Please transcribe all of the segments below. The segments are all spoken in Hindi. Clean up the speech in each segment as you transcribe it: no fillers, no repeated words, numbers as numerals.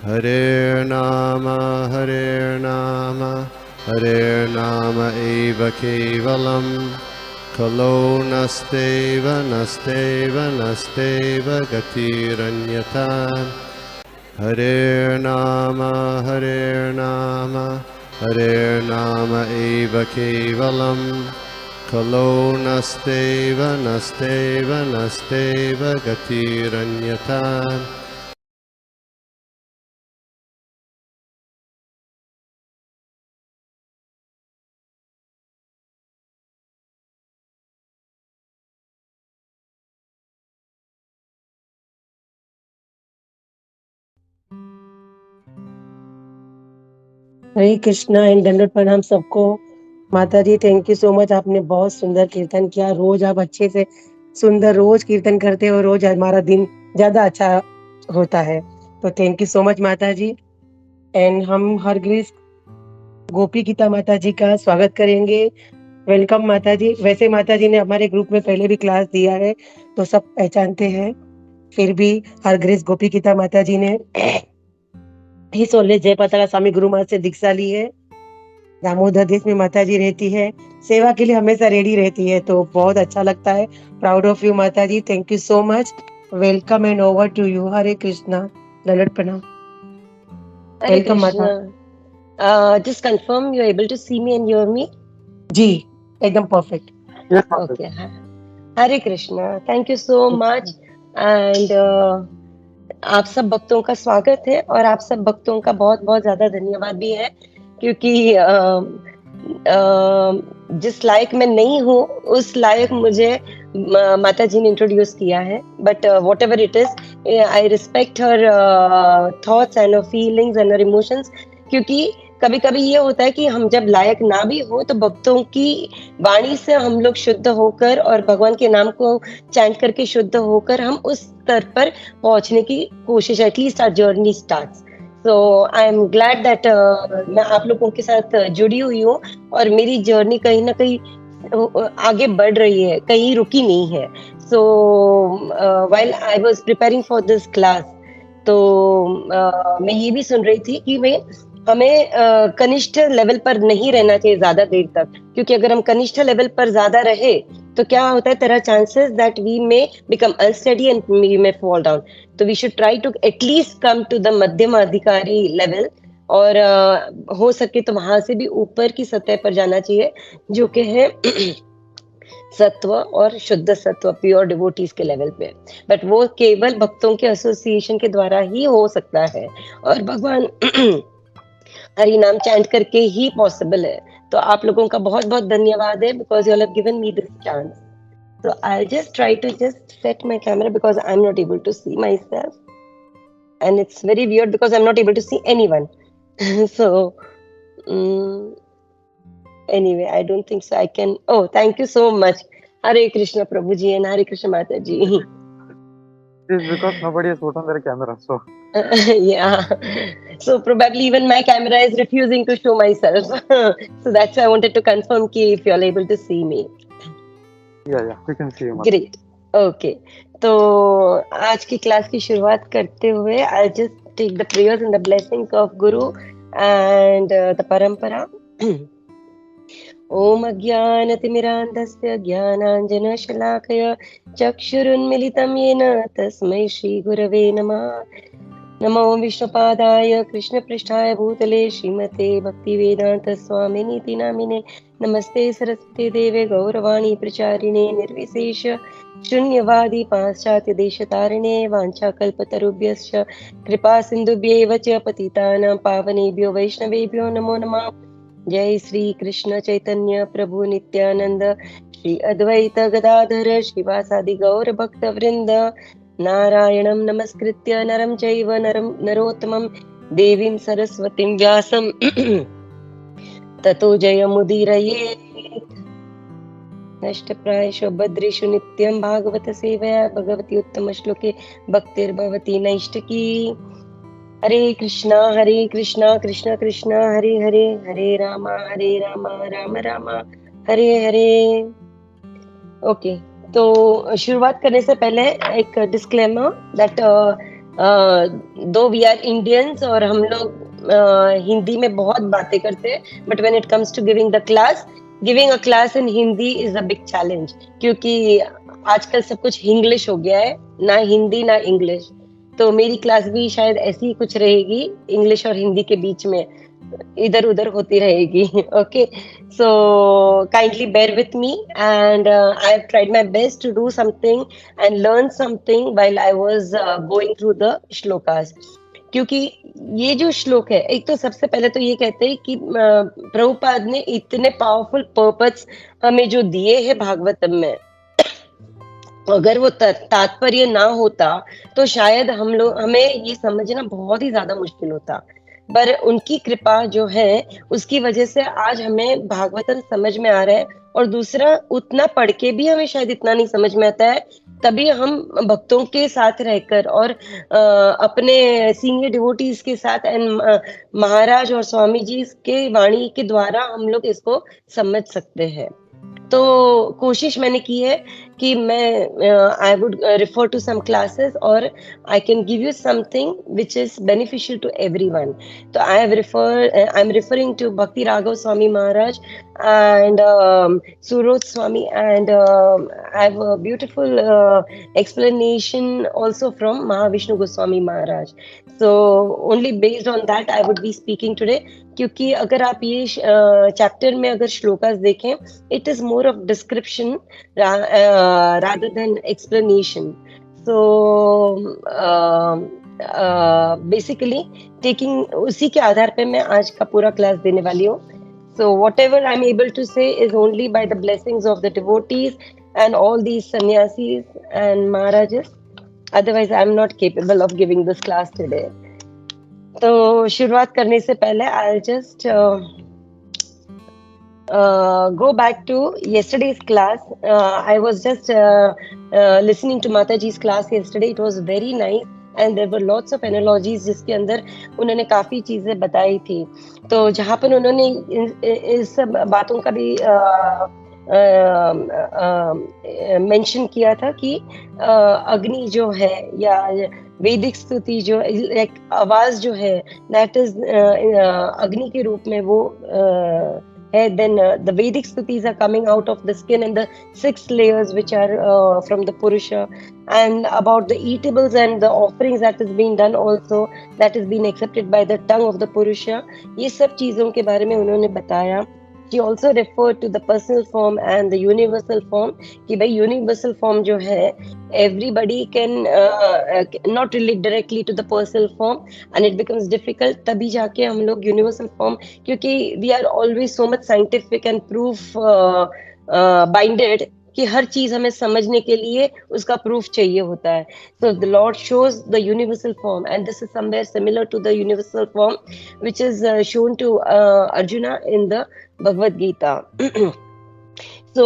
Hare Nama eva kevalam, kalo nasteva nasteva nasteva gatiranyata. Hare Nama eva kevalam, kalo nasteva nasteva nasteva gatiranyata. Hare Krishna and दंडवत प्रणाम सबको। माता जी थैंक यू सो मच, आपने बहुत सुंदर कीर्तन किया। रोज आप अच्छे से सुंदर रोज कीर्तन करते हो, रोज हमारा दिन ज्यादा अच्छा होता है, तो थैंक यू सो मच माता जी। एंड हम हरग्रीस गोपी गीता माता जी का स्वागत करेंगे। वेलकम माता जी। वैसे माता जी ने हमारे ग्रुप में पहले भी क्लास दिया है तो सब पहचानते हैं, फिर भी हरग्रीस गोपी गीता माता जी ने ही सोले जयपाताला स्वामी गुरु महाराज से दीक्षा ली है। दामोदर देश में माता जी रहती है, सेवा के लिए हमेशा रेडी रहती है, तो बहुत अच्छा लगता है। प्राउड ऑफ यू माता जी, thank you so much. Welcome and over to you. Hare Krishna, दंडवत प्रणाम। Hare वेलकम माता Krishna. Just confirm you're able to see me and hear me. जी, एकदम perfect. Okay. Hare Krishna. Thank you so much. And आप सब भक्तों का स्वागत है और आप सब भक्तों का बहुत बहुत ज्यादा धन्यवाद भी है, क्योंकि जिस लायक मैं नहीं हूँ उस लायक मुझे माता जी ने इंट्रोड्यूस किया है। But what ever it is, I respect her thoughts and her feelings and her emotions, क्योंकि कभी कभी ये होता है कि हम जब लायक ना भी हो तो भक्तों की वाणी से हम लोग शुद्ध होकर और भगवान के नाम को चैंट करके शुद्ध होकर हम उस स्तर पर पहुंचने की कोशिश, at least our journey starts. So I am glad that मैं आप लोगों के साथ जुड़ी हुई हूँ और मेरी जर्नी कहीं ना कहीं आगे बढ़ रही है, कहीं रुकी नहीं है। सो while I was preparing for this class, तो मैं ये भी सुन रही थी कि भाई हमें कनिष्ठ लेवल पर नहीं रहना चाहिए ज्यादा देर तक, क्योंकि अगर हम कनिष्ठ लेवल पर ज्यादा रहे तो क्या होता है, there are chances that we may become unsteady and we may fall down. तो we should try to at least come to the मध्यम अधिकारी लेवल, और हो सके तो वहां से भी ऊपर की सतह पर जाना चाहिए, जो कि है सत्व और शुद्ध सत्व, प्योर डिवोटीज के लेवल पे। बट वो केवल भक्तों के एसोसिएशन के द्वारा ही हो सकता है और भगवान हरि नाम चैंट करके ही पॉसिबल है। तो आप लोगों का बहुत बहुत धन्यवाद है, because you have given me this chance. So I'll just try to just set my camera because I'm not able to see myself, and it's very weird because I'm not able to see anyone. So anyway, I don't think so I can. Oh, thank you so much. Hare Krishna Prabhuji and Hare Krishna Mataji. It is because nobody has put on their camera, so Yeah. So probably even my camera is refusing to show myself. So that's why I wanted to confirm ki if you're able to see me. yeah, we can see you. Great, okay. तो आज की क्लास की शुरुआत करते हुए I just take the prayers and the blessings of guru and the parampara. ओम अज्ञानतिमिरान्धस्य ज्ञानाञ्जनशलाकया चक्षुरुन्मिलितं येन तस्मै श्रीगुरवे नमः। नमो विष्णुपादाय कृष्णपृष्ठाय भूतले श्रीमते भक्तिवेदांत स्वामिनीति नामिने। नमस्ते सरस्वती देवे गौरवाणी प्रचारिणे निर्विशेष शून्यवादी पाश्चात्य देशतारिणे। वाञ्छाकल्पतरुभ्यश्च कृपा सिन्धुभ्येव च पतितानां पावनेभ्यो वैष्णवेभ्यो नमो नमः। जय श्री कृष्ण चैतन्य प्रभु नित्यानंद श्री अद्वैत गदाधर श्रीवासादि गौर भक्त वृंद। नारायणं नमस्कृत्य नरं चैव नरोत्तमं देवीं सरस्वतीं व्यासं ततो जयमुदीरयेत्। नष्टप्रायेषु भद्रेषु नित्यं भागवत सेवया भगवती उत्तम श्लोके भक्तिर्भवति नैष्ठिकी। हरे कृष्णा कृष्ण कृष्ण हरे हरे, हरे राम राम राम हरे हरे। ओके, तो शुरुआत करने से पहले एक disclaimer that though we are Indians और हम लोग हिंदी में बहुत बातें करते हैं, but when it comes to giving a class in Hindi is a big challenge, क्योंकि आजकल सब कुछ इंग्लिश हो गया है, ना हिंदी ना इंग्लिश। तो मेरी क्लास भी शायद ऐसी ही कुछ रहेगी, इंग्लिश और हिंदी के बीच में इधर उधर होती रहेगी। Okay, so kindly bear with me, and I have tried my best to do something and learn something while I was going through the shlokas. क्योंकि ये जो श्लोक है, एक तो सबसे पहले तो ये कहते हैं कि प्रभुपाद ने इतने पावरफुल पर्पस हमें जो दिए हैं भागवतम में, अगर वो तात्पर्य ना होता तो शायद हमें ये समझना बहुत ही ज्यादा मुश्किल होता। पर उनकी कृपा जो है उसकी वजह से आज हमें भागवतम समझ में आ रहा है, और दूसरा उतना पढ़ के भी हमें शायद इतना नहीं समझ में आता है, तभी हम भक्तों के साथ रहकर और अपने सीनियर डिवोटीज के साथ एंड महाराज और स्वामी जी के वाणी के द्वारा हम लोग इसको समझ सकते हैं। तो कोशिश मैंने की है कि मैं I would refer to some classes और I can give you something which is beneficial to everyone. तो आई एम रेफरिंग टू भक्ति Raghav Swami Maharaj and Surot Swami, and I have a beautiful explanation also from Mahavishnu Goswami Maharaj. So only based on that I would be speaking today, क्योंकि अगर आप ये चैप्टर में अगर श्लोकास देखें, it is more of description rather than explanation. So basically taking उसी के आधार पे मैं आज का पूरा क्लास देने वाली हूँ। So whatever I'm able to say is only by the blessings of the devotees and all these sannyasis and maharajas. Otherwise, I'm not capable of giving this class today. तो शुरुआत करने से पहले I'll just go back to yesterday's class. I was just listening to Mataji's class yesterday. It was very nice. And there were lots of analogies जिसके अंदर उन्होंने काफी चीजें बताई थी। तो जहाँ पर उन्होंने इस सब बातों का भी मेंशन किया था कि अग्नि जो है या वैदिक स्तुति जो एक आवाज जो है, दैट इज अग्नि के रूप में वो then the Vedic stutis are coming out of the skin and the 6 layers which are from the Purusha, and about the eatables and the offerings that is being done also, that is being accepted by the tongue of the Purusha. ये सब चीजों के बारे में उन्होंने बताया। She also referred to the personal form and the universal form, कि भाई universal form जो है everybody can not relate directly to the personal form and it becomes difficult, तभी जाके हम लोग universal form, क्योंकि we are always so much scientific and proof binded कि हर चीज हमें समझने के लिए उसका प्रूफ चाहिए होता है। So the Lord shows the universal form, and this is somewhere similar to the universal form which is shown to Arjuna in the Bhagavad Gita. So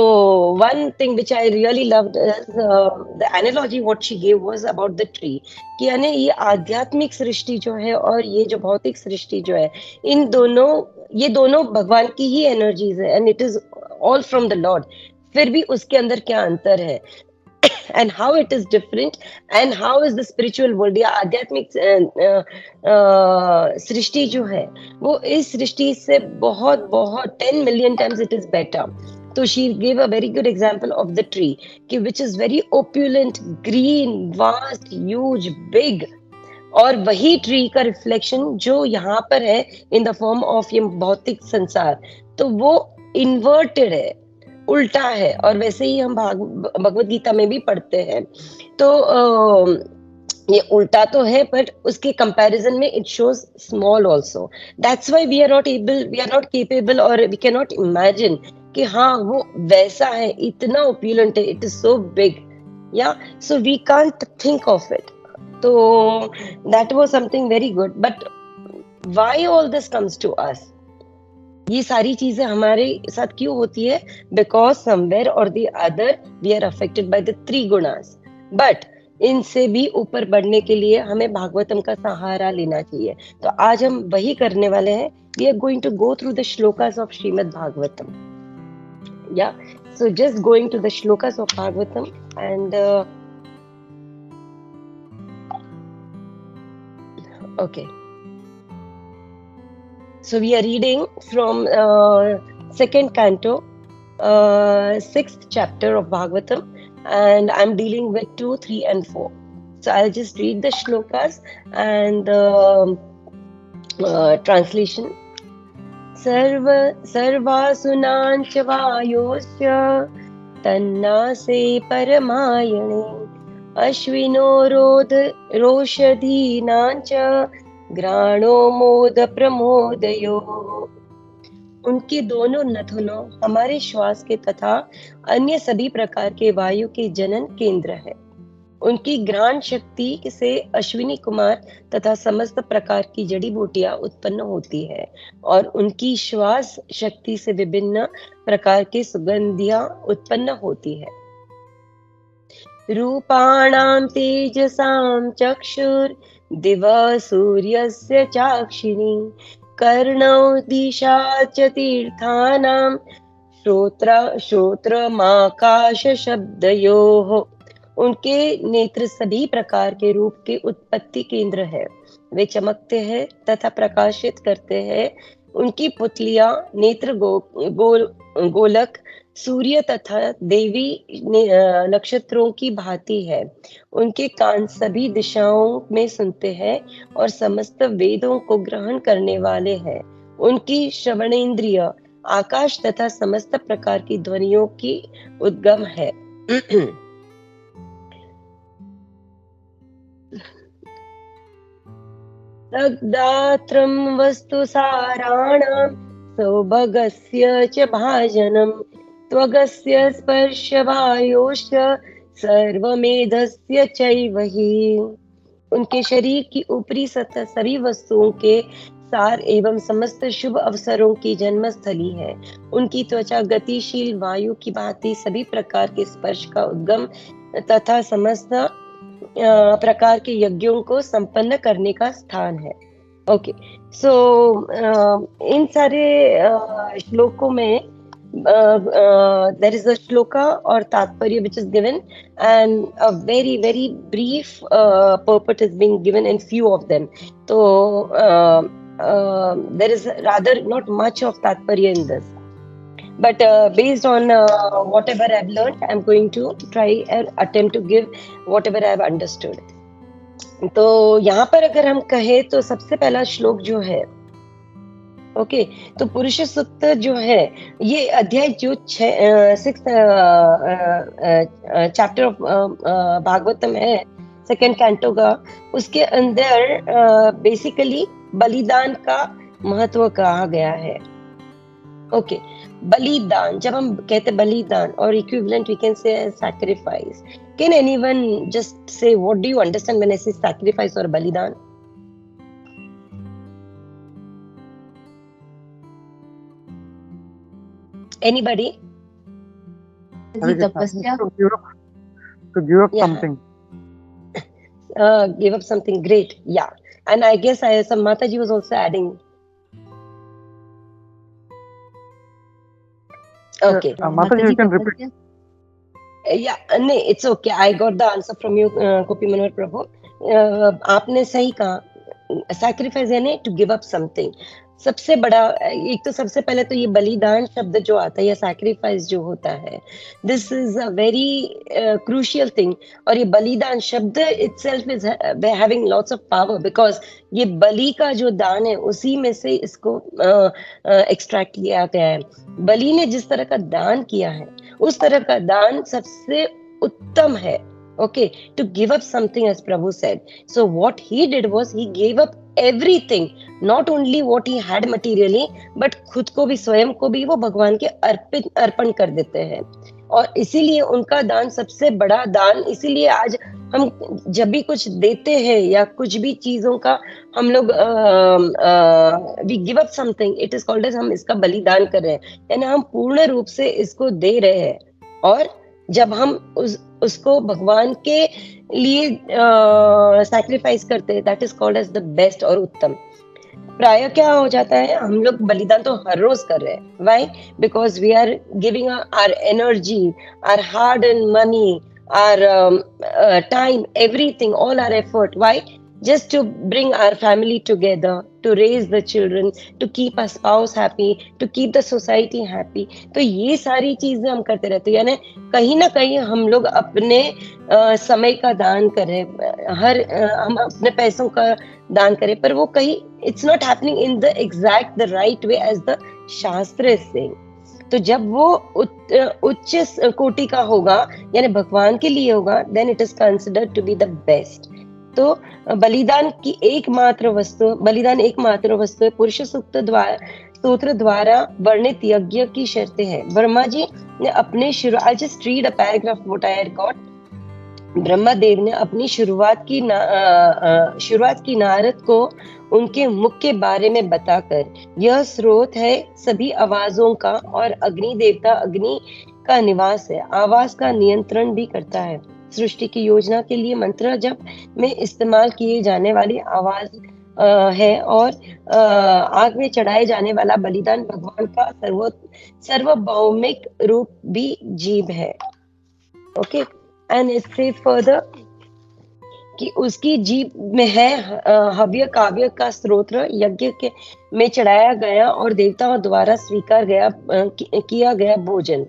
one thing which I really loved is the analogy what she gave was about the tree, कि यानी ये आध्यात्मिक सृष्टि जो है और ये जो भौतिक सृष्टि जो है, ये दोनों भगवान की ही एनर्जीज है, and it is all from the Lord. फिर भी उसके अंदर क्या अंतर है and how it is different and how is the spiritual world या आध्यात्मिक सृष्टि जो है वो इस सृष्टि से बहुत 10 million times it is better. So she gave a very good example of the tree, which is very opulent, green, vast, huge, big, और वही ट्री का रिफ्लेक्शन जो यहाँ पर है इन द फॉर्म ऑफ ये भौतिक संसार, तो वो इन्वर्टेड है, उल्टा है। और वैसे ही हम भगवत गीता में भी पढ़ते हैं, तो ये उल्टा तो है बट उसके कंपैरिजन में it shows small also. That's why we are not capable और वी कैन नॉट इमेजिन कि हाँ वो वैसा है, इतना ओप्यूलेंट है, इट इज सो बिग, या so we can't think of it. तो that was something very good. But why all this comes to us, ये सारी चीजें हमारे साथ क्यों होती है? बिकॉज समवेयर और the other we are affected by the 3 gunas. But इनसे भी ऊपर बढ़ने के लिए हमें भागवतम का सहारा लेना चाहिए। तो आज हम वही करने वाले हैं। We are going to go through the shlokas of Srimad Bhagavatam. या so just going to the shlokas of Bhagavatam, and Okay. So we are reading from second canto, 6th chapter of Bhagavatam, and I'm dealing with 2, 3, and 4. So I'll just read the shlokas and translation. सर्वासुनांच वायोश्च तन्नासे परमायणे अश्विनो रोषधीनांच घ्राणो मोद प्रमोदयो। उनके दोनों नथुनों हमारे श्वास के तथा अन्य सभी प्रकार के वायु के जनन केंद्र है। उनकी घ्राण शक्ति से अश्विनी कुमार तथा समस्त प्रकार की जड़ी बूटियां उत्पन्न होती है और उनकी श्वास शक्ति से विभिन्न प्रकार की सुगंधियां उत्पन्न होती है। रूपाणां तेजसां चक्षुर दिवा सूर्यस्य चाक्षिणी कर्णौ दिशा च तीर्थानां श्रोत्रमाकाश शब्दयोः। उनके नेत्र सभी प्रकार के रूप के उत्पत्ति केंद्र है। वे चमकते हैं तथा प्रकाशित करते हैं। उनकी पुतलियां नेत्र गोलक सूर्य तथा देवी नक्षत्रों की भांति है। उनके कान सभी दिशाओं में सुनते हैं और समस्त वेदों को ग्रहण करने वाले हैं। उनकी श्रवणेंद्रिय आकाश तथा समस्त प्रकार की ध्वनियों की उद्गम है। तद्गात्रं वस्तु साराणां सौभगस्य च भाजनं त्वगस्य स्पर्शवायोश्च सर्वमेधस्य चैव हि। उनके शरीर की ऊपरी सतह सभी वस्तुओं के सार एवं समस्त शुभ अवसरों की जन्मस्थली है। उनकी त्वचा गतिशील वायु की भांति सभी प्रकार के स्पर्श का उद्गम तथा समस्त प्रकार के यज्ञों को संपन्न करने का स्थान है। ओके, सो इन सारे श्लोकों में there is a shloka or तात्पर्य which is given and a very very brief purport is being given in few of them. So there is rather not much of तात्पर्य in this. But based on whatever I've learned, I'm going to try and attempt to give whatever I've understood. तो यहाँ पर अगर हम कहें तो सबसे पहला श्लोक जो है, ओके, तो पुरुष सूक्त जो है ये अध्याय जो 6th चैप्टर ऑफ भागवतम है, सेकंड कैंटो का, उसके अंदर बेसिकली बलिदान का महत्व कहा गया है। ओके, बलिदान, जब हम कहते बलिदान और equivalent we can say sacrifice. Can anyone just say what do you understand when I say sacrifice और बलिदान? Anybody? तपस्या, to give up Yeah. something. Give up something, great. Yeah, and I guess some Mataji was also adding. Okay. Mataji, you can repeat. Yeah, no, it's okay. I got the answer from you, Kopi Manohar Prabhu. आपने सही कहा, sacrifice यानी to give up something. सबसे बड़ा, एक तो सबसे पहले तो ये बलिदान शब्द जो आता है या सैक्रिफाइस जो होता है, this is a very crucial thing. और ये बलिदान शब्द itself is having lots of power, because ये बलि का जो दान है उसी में से इसको एक्सट्रैक्ट किया गया है। बलि ने जिस तरह का दान किया है उस तरह का दान सबसे उत्तम है। Okay, to give up something, as Prabhu said. So what he did was he gave up everything, not only what he had materially, but खुद को भी, स्वयं को भी वो भगवान के अर्पण कर देते हैं। और इसीलिए उनका दान सबसे बड़ा दान, इसीलिए आज हम जब भी कुछ देते हैं या कुछ भी चीजों का हम लोग we give up something, it is called as हम इसका बलिदान कर रहे हैं, यानी हम पूर्ण रूप से इसको दे रहे हैं। और जब हम उसको भगवान के लिए सैक्रिफाइस करते हैं, that is called as the best और उत्तम। प्राय क्या हो जाता है, हम लोग बलिदान तो हर रोज कर रहे हैं। Why? Because we are giving our energy, our hard and money, our time, everything, all our effort. Why? just to bring our family together, to raise the children, to keep our spouse happy, to keep the society happy. तो ये सारी चीजें हम करते रहते हैं, यानी कहीं ना कहीं हम लोग अपने समय का दान करें, हम अपने पैसों का दान करें, पर वो कहीं it's not happening in the exact the right way as the shastra is saying. तो जब वो उच्च कोटि का होगा, यानी भगवान के लिए होगा, then it is considered to be the best. तो बलिदान एकमात्र वस्तु है। पुरुष सूक्त स्तोत्र द्वारा वर्णित यज्ञ की शर्तें हैं। ब्रह्मा जी ने अपने I just read a paragraph what I had got. Brahma Dev ने अपनी शुरुआत की नारद को उनके मुख के बारे में बताकर, यह स्रोत है सभी आवाजों का और अग्नि देवता अग्नि का निवास है, आवाज का नियंत्रण भी करता है। सृष्टि की योजना के लिए मंत्र जप में इस्तेमाल किए जाने वाली आवाज है, और आग में चढ़ाए जाने वाला बलिदान भगवान का सार्वभौमिक रूप भी जीव है। Okay, and it says further कि उसकी जीभ में है हव्य काव्य का स्तोत्र यज्ञ के में चढ़ाया गया और देवताओं द्वारा स्वीकार किया गया भोजन।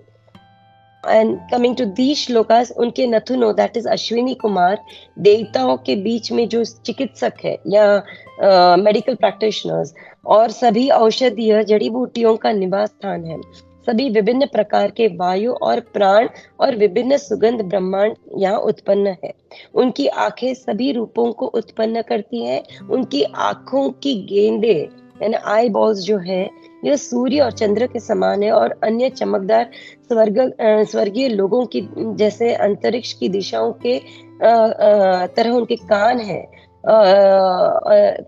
And coming to the shlokas, उनके नथुनो दैट इज अश्विनी कुमार देवताओं के बीच में जो चिकित्सक है या मेडिकल प्रैक्टिशनर्स, और सभी औषधीय जड़ी बूटियों का निवास स्थान है। सभी विभिन्न प्रकार के वायु और प्राण और विभिन्न सुगंध ब्रह्मांड यहाँ उत्पन्न है। उनकी आंखें सभी रूपों को उत्पन्न करती हैं। उनकी आंखों की गेंदे यानी आई बॉल्स जो है, यह सूर्य और चंद्र के समान है, और अन्य चमकदार स्वर्गीय लोगों की जैसे अंतरिक्ष की दिशाओं के तरह उनके कान हैं,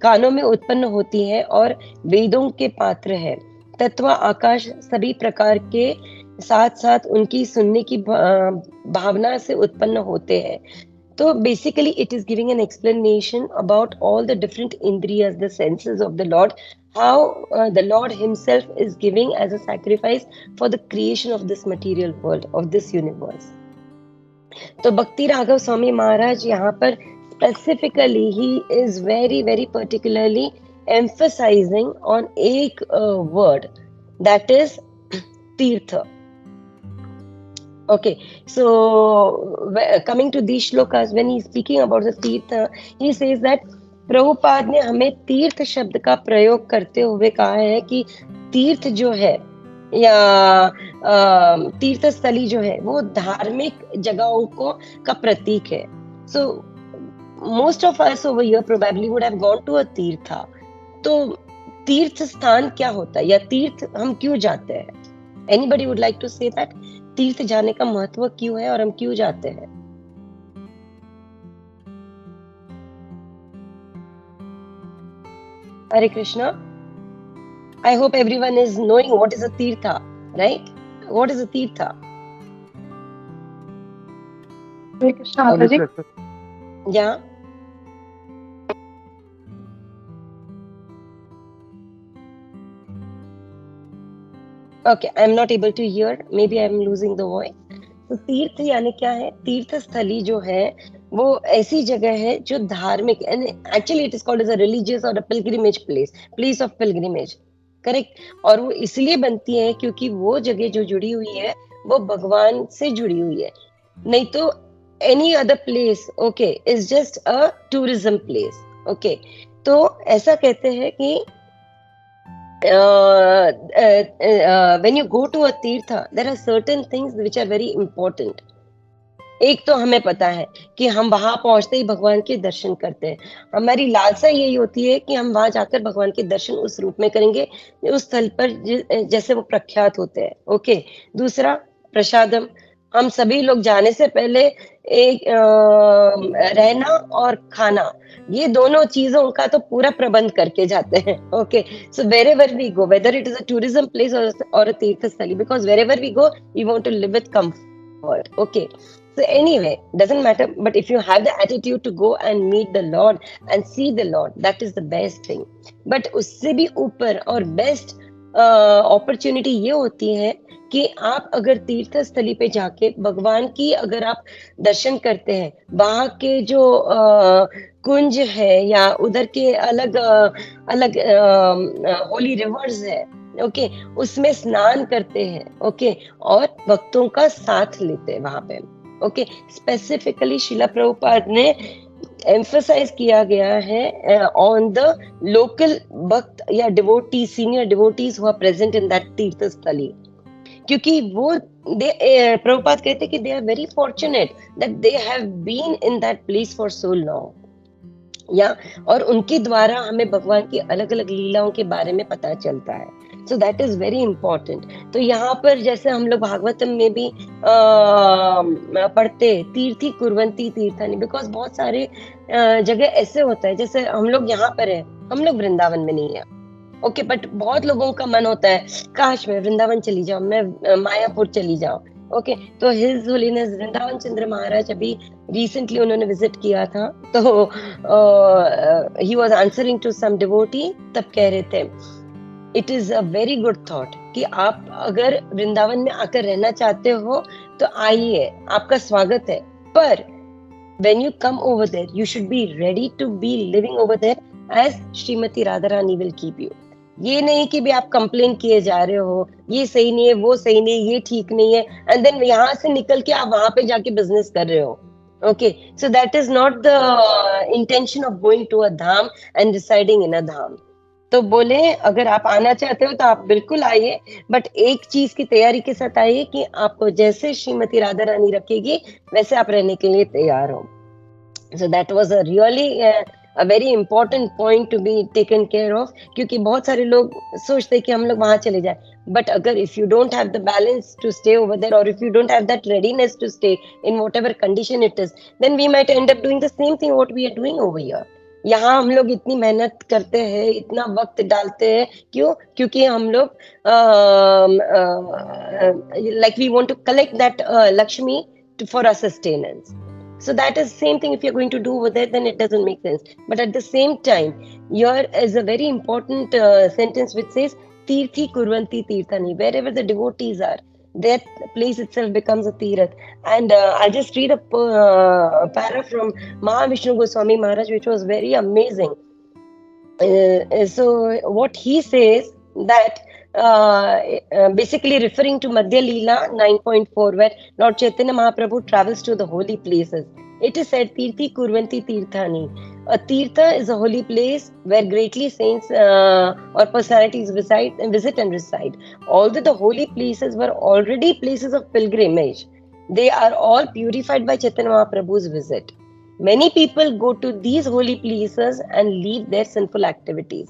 कानों में उत्पन्न होती है और वेदों के पात्र है। तत्व आकाश सभी प्रकार के साथ साथ उनकी सुनने की भावना से उत्पन्न होते हैं। तो basically it is giving an explanation about all the different indriyas, the senses of the Lord, how the Lord himself is giving as a sacrifice for the creation of this material world, of this universe. तो भक्ति राघव स्वामी महाराज यहाँ पर specifically he is very particularly emphasizing on एक word, that is तीर्थ. Okay, so coming to these shlokas, when he is speaking about the तीर्थ, he says that प्रभुपाद ने हमें तीर्थ शब्द का प्रयोग करते हुए कहा है कि तीर्थ जो है या तीर्थ स्थली जो है वो धार्मिक जगहों का प्रतीक है। So most of us over here probably would have gone to a tirtha. तो तीर्थ स्थान क्या होता है या तीर्थ हम क्यों जाते हैं? Anybody would like to say that? तीर्थ जाने का महत्व क्यों है और हम क्यों जाते हैं? Hare Krishna. I hope everyone is knowing what is a tirtha, right? What is a tirtha? Hare Krishna, Mataji. Yeah. Okay, I am not able to hear. Maybe I am losing the voice. तो तीर्थ यानी क्या है? तीर्थ स्थली जो है वो ऐसी जगह है जो धार्मिक, actually it is called as a religious और a pilgrimage place of pilgrimage, correct. और वो इसलिए बनती है क्योंकि वो जगह जो जुड़ी हुई है वो भगवान से जुड़ी हुई है, नहीं तो any other place okay is just a tourism place. Okay, तो ऐसा कहते हैं कि when you go to a tirtha there are certain things which are very important. एक तो हमें पता है कि हम वहां पहुंचते ही भगवान के दर्शन करते हैं। हमारी लालसा यही होती है कि हम वहां जाकर भगवान के दर्शन उस रूप में करेंगे उस स्थल पर जैसे वो प्रख्यात होते हैं। ओके, दूसरा प्रसादम, हम सभी लोग जाने से पहले एक रहना और खाना, ये दोनों चीजों का तो पूरा प्रबंध करके जाते हैं। Okay, so wherever we go, whether it is a tourism place और a tirtha sthali, because wherever we go we want to live with comfort. Okay, so anyway, doesn't matter, but if you have the attitude to go and meet the Lord and see the Lord, that is the best thing. But उससे भी ऊपर और बेस्ट अपॉर्चुनिटी ये होती है कि आप अगर तीर्थ स्थली पे जाके भगवान की अगर आप दर्शन करते हैं, वहां के जो कुंज है या उधर के अलग अलग होली रिवर्स है, ओके, उसमें स्नान करते हैं, ओके, और भक्तों का साथ लेते हैं वहां पे, ओके। स्पेसिफिकली शिला प्रभुपाद ने एम्फसाइज किया गया है ऑन द लोकल भक्त या devotee, senior devotees who are present in that tirtha sthali, क्योंकि वो प्रभुपाद कहते कि they are very fortunate that they have been in that place for so long, या और उनके द्वारा हमें भगवान की अलग अलग लीलाओं के बारे में पता चलता है। सो दैट इज वेरी इंपॉर्टेंट। तो यहाँ पर जैसे हम लोग भागवतम में भी पढ़ते तीर्थी कुर्वंती तीर्थानी, बिकॉज बहुत सारे जगह ऐसे होता है, जैसे हम लोग यहाँ पर है, हम लोग वृंदावन में नहीं है, ओके, बट बहुत लोगों का मन होता है काश मैं वृंदावन चली जाऊं, मैं मायापुर चली जाऊं, ओके। तो हिज होलीनेस वृंदावन चंद्र महाराज अभी रिसेंटली उन्होंने विजिट किया था, तो he was answering to some devotee, तब कह रहे थे it is a very good thought कि आप अगर वृंदावन में आकर रहना चाहते हो तो आइए, आपका स्वागत है, पर when you come over there you should be ready to be living over there as Shrimati Radha Rani will keep you। ये नहीं कि भी आप कंप्लेन किए जा रहे हो ये सही नहीं है, वो सही नहीं है, ये ठीक नहीं है, एंड देन यहाँ से निकल के आप वहां पे जाके बिजनेस कर रहे हो, okay. So that is not the intention of going to a dham and residing in a dham. तो बोले अगर आप आना चाहते हो तो आप बिल्कुल आइए, बट एक चीज की तैयारी के साथ आइए कि आपको जैसे श्रीमती राधा रानी रखेगी वैसे आप रहने के लिए तैयार हो। So that was a really a very important point to be taken care of, क्योंकि बहुत सारे लोग सोचते हैं कि हम लोग वहां चले जाए, but अगर if you don't have the balance to stay over there or if you don't have that readiness to stay in whatever condition it is, then we might end up doing the same thing what we are doing over here। यहाँ हम लोग इतनी मेहनत करते हैं, इतना वक्त डालते हैं, क्यों? क्योंकि हम लोग like we want to collect that Lakshmi for our sustenance। So that is same thing if you're going to do over there, then it doesn't make sense। But at the same time, here is a very important sentence which says, Tirthi kurvanti tirthani, wherever the devotees are, that place itself becomes a tirath। And I'll just read a para from Mahavishnu Goswami Maharaj, which was very amazing। So what he says that basically referring to Madhya Leela 9.4, where Lord Chaitanya Mahaprabhu travels to the holy places, it is said Tirthi Kurvanti Tirthani। A tirtha is a holy place where greatly saints or personalities visit and reside। Although the holy places were already places of pilgrimage, they are all purified by Chaitanya Mahaprabhu's visit। Many people go to these holy places and leave their sinful activities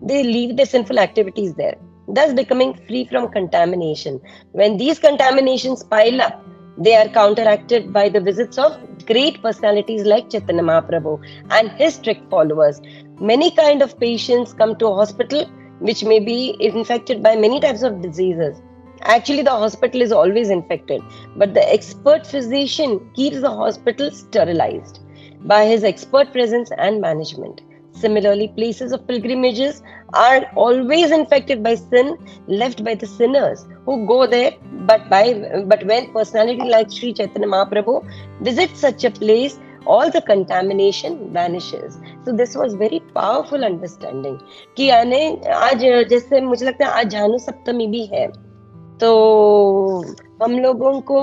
they leave their sinful activities there, thus becoming free from contamination। When these contaminations pile up, they are counteracted by the visits of great personalities like Chaitanya Mahaprabhu and his strict followers। Many kind of patients come to a hospital which may be infected by many types of diseases। Actually, the hospital is always infected, but the expert physician keeps the hospital sterilized by his expert presence and management। Similarly, places of pilgrimages are always infected by sin left by the sinners who go there, but when personality like Sri Chaitanya Mahaprabhu visits such a place, all the contamination vanishes। So this was very powerful understanding कि यानी आज जैसे मुझे लगता है आज झानु सप्तमी भी है, तो हम लोगों को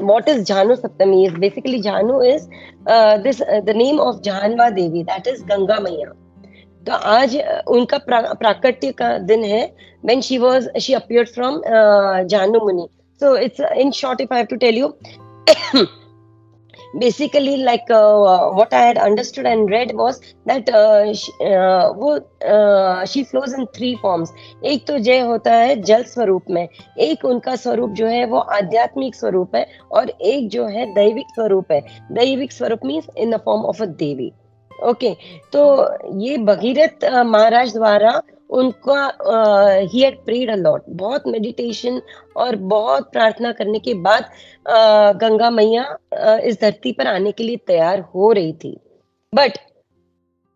what is Jhanu Saptami is basically Jhanu is the name of Janva Devi, that is Ganga Maiya। तो आज उनका प्राकट्य का दिन है, when she appeared from Janu Muni। So it's in short, if I have to tell you basically like what I had understood and read was that she flows in three forms। एक तो जय होता है जल स्वरूप में, एक उनका स्वरूप जो है वो आध्यात्मिक स्वरूप है, और एक जो है दैविक स्वरूप है। दैविक स्वरूप means in the form of a devi, okay. तो ये भगीरथ महाराज द्वारा उनका ही हैड प्रेड अ लॉट, बहुत मेडिटेशन और बहुत प्रार्थना करने के बाद गंगा मैया इस धरती पर आने के लिए तैयार हो रही थी। But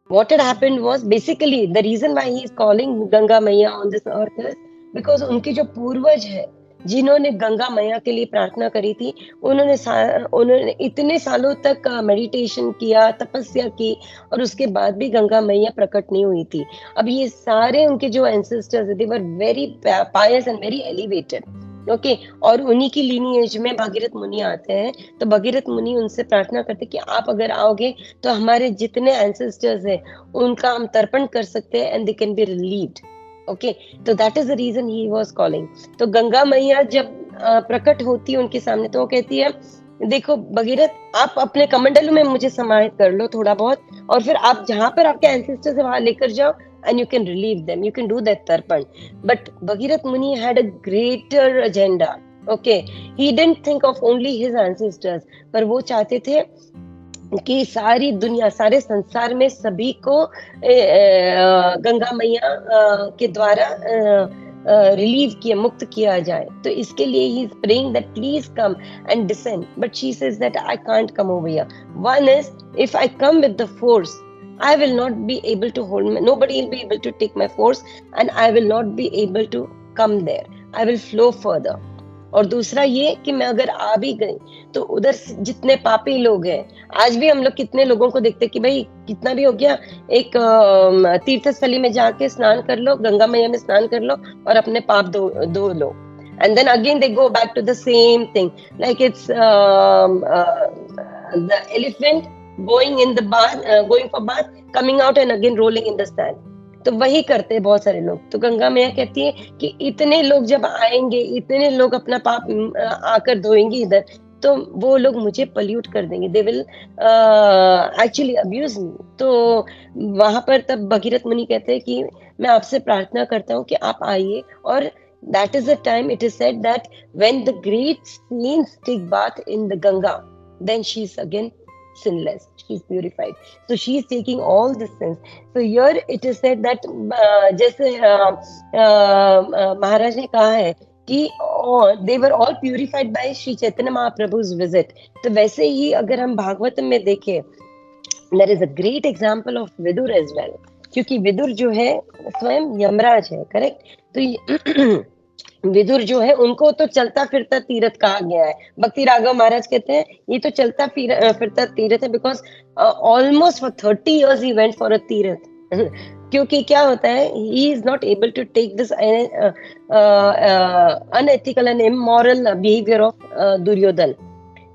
what had happened was basically the reason why he is calling Ganga Maiya on this earth is because उनके जो पूर्वज है जिन्होंने गंगा मैया के लिए प्रार्थना करी थी, उन्होंने इतने सालों तक मेडिटेशन किया, तपस्या की, और उसके बाद भी गंगा मैया प्रकट नहीं हुई थी। अब ये सारे उनके जो ancestors, they were very Payas and very elevated, okay. और उन्हीं की लीनिएज में भगीरथ मुनि आते हैं। तो भगीरथ मुनि उनसे प्रार्थना करते कि आप अगर आओगे तो हमारे जितने एंसेस्टर्स हैं उनका हम तर्पण कर सकते हैं, and they can be relieved, okay. तो that is the reason he was calling. तो गंगा मैया जब प्रकट होती है उनके सामने, तो वो कहती है, देखो भगीरथ, आप अपने कमंडलू में मुझे समाहित कर लो थोड़ा बहुत, और फिर आप जहां पर आपके एंसेस्टर्स है वहां लेकर जाओ, and you can relieve them, you can do that tarpan. But Bhagirath Muni had a greater agenda, okay. He didn't think of only his ancestors, पर वो चाहते थे कि सारी दुनिया, सारे संसार में सभी को गंगा मैया के द्वारा रिलीव किया, मुक्त किया जाए। तो इसके लिए ही is praying that please come and descend, but she says that I can't come over here. One is, if I come with the force, I will not be able to hold me, nobody will be able to take my force, and I will not be able to come there, I will flow further. और दूसरा ये कि मैं अगर आ भी गई तो उधर जितने पापी लोग हैं, आज भी हम लोग कितने लोगों को देखते हैं कि भाई कितना भी हो गया, एक तीर्थ स्थली में जाके स्नान कर लो, गंगा मैया में स्नान कर लो और अपने पाप धो लो, and then again they go back to the same thing, like it's the elephant going in the bath, going for bath, coming out and again rolling in the sand. तो वही करते हैं बहुत सारे लोग। तो गंगा मैया कहती है कि इतने लोग जब आएंगे, इतने लोग अपना पाप आकर धोएंगे इधर, तो वो लोग मुझे पल्यूट कर देंगे, they will actually abuse me. तो वहां पर तब भगीरथ मुनि कहते हैं कि मैं आपसे प्रार्थना करता हूँ कि आप आइए। और that is the time it is said that when the great saints take bath in the Ganga, then she is again sinless, she is purified, so she is taking all the sins. So here it is said that जैसे महाराज ने कहा है कि they were all purified by Shri Chaitanya महाप्रभु's visit, तो वैसे ही अगर हम भागवत में देखें, there is a great example of Vidur as well, क्योंकि विदुर जो है स्वयं यमराज है, करेक्ट। तो विदुर जो है उनको तो चलता फिरता तीर्थ कहा गया है। भक्ति राघव महाराज कहते हैं ये तो चलता फिरता तीर्थ है, because almost for 30 years he went for a tirtha. क्योंकि क्या होता है, he is not able to take this unethical and immoral behaviour of Duryodhana,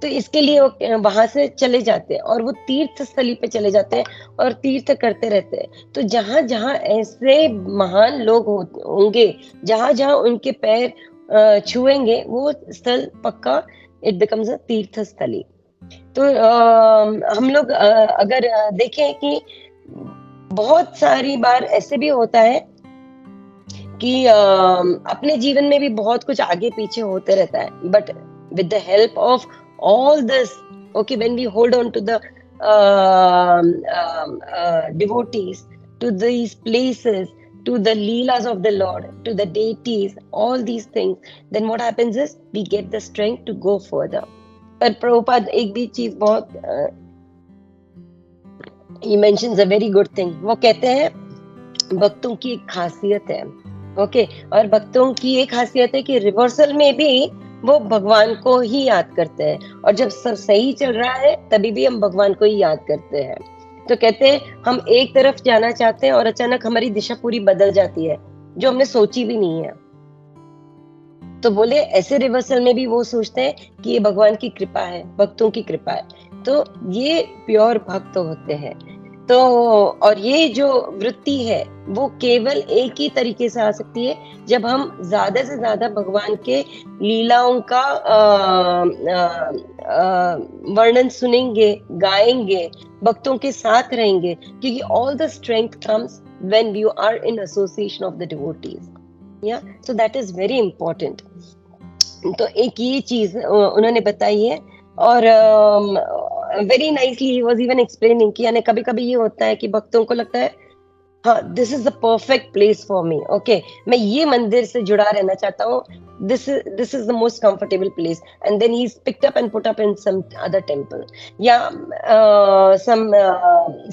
तो इसके लिए वो वहां से चले जाते हैं और वो तीर्थ स्थली पे चले जाते हैं और तीर्थ करते रहते हैं। तो जहां जहां ऐसे महान लोग होंगे, जहां जहां उनके पैर छुएंगे, वो स्थल पक्का इट बिकम्स अ तीर्थ स्थली। तो हम लोग अगर देखें कि बहुत सारी बार ऐसे भी होता है कि अपने जीवन में भी बहुत कुछ आगे पीछे होते रहता है, but with the help of all this, okay, when we hold on to the devotees, to these places, to the leelas of the Lord, to the deities, all these things, then what happens is we get the strength to go further. पर प्रभुपाद एक भी चीज बहुत he mentions a very good thing, वो कहते हैं भक्तों की एक खासियत है, ओके, और भक्तों की एक खासियत है कि रिवर्सल में भी वो भगवान को ही याद करते हैं, और जब सब सही चल रहा है तभी भी हम भगवान को ही याद करते हैं। तो कहते हैं हम एक तरफ जाना चाहते हैं और अचानक हमारी दिशा पूरी बदल जाती है जो हमने सोची भी नहीं है। तो बोले ऐसे रिवर्सल में भी वो सोचते हैं कि ये भगवान की कृपा है, भक्तों की कृपा है। तो ये प्योर भक्त होते हैं। तो और ये जो वृत्ति है वो केवल एक ही तरीके से आ सकती है जब हम ज्यादा से ज्यादा भगवान के लीलाओं का वर्णन सुनेंगे, गाएंगे, भक्तों के साथ रहेंगे, क्योंकि all the strength comes when you are in association of the devotees, या so that is very important. तो एक ये चीज उन्होंने बताई है, और very nicely he was even explaining कि यानी कभी कभी ये होता है कि भक्तों को लगता है हाँ this is the perfect place for me, okay, मैं ये मंदिर से जुड़ा रहना चाहता हूँ, this is the most comfortable place, and then he's picked up and put up in some other temple, yeah, some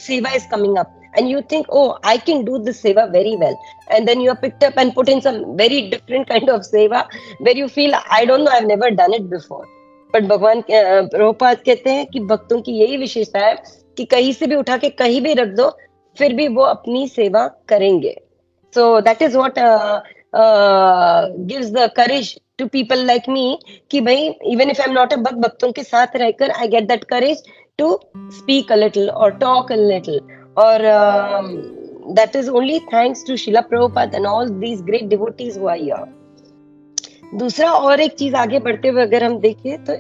seva is coming up and you think, oh, I can do this seva very well, and then you are picked up and put in some very different kind of seva where you feel, I don't know, I've never done it before. But भगवान प्रभुपाद कहते हैं कि भक्तों की यही विशेषता है कि कहीं से भी उठा के कहीं भी रख दो, फिर भी वो अपनी सेवा करेंगे. So that is what gives the courage to people like me कि भाई, even if I'm not a भक्त, भक्तों के साथ रहकर I get that courage to speak a little or talk a little, or that is only thanks to Srila Prabhupada and all these great devotees who are here. दूसरा और एक चीज आगे बढ़ते हुए अगर हम देखें तो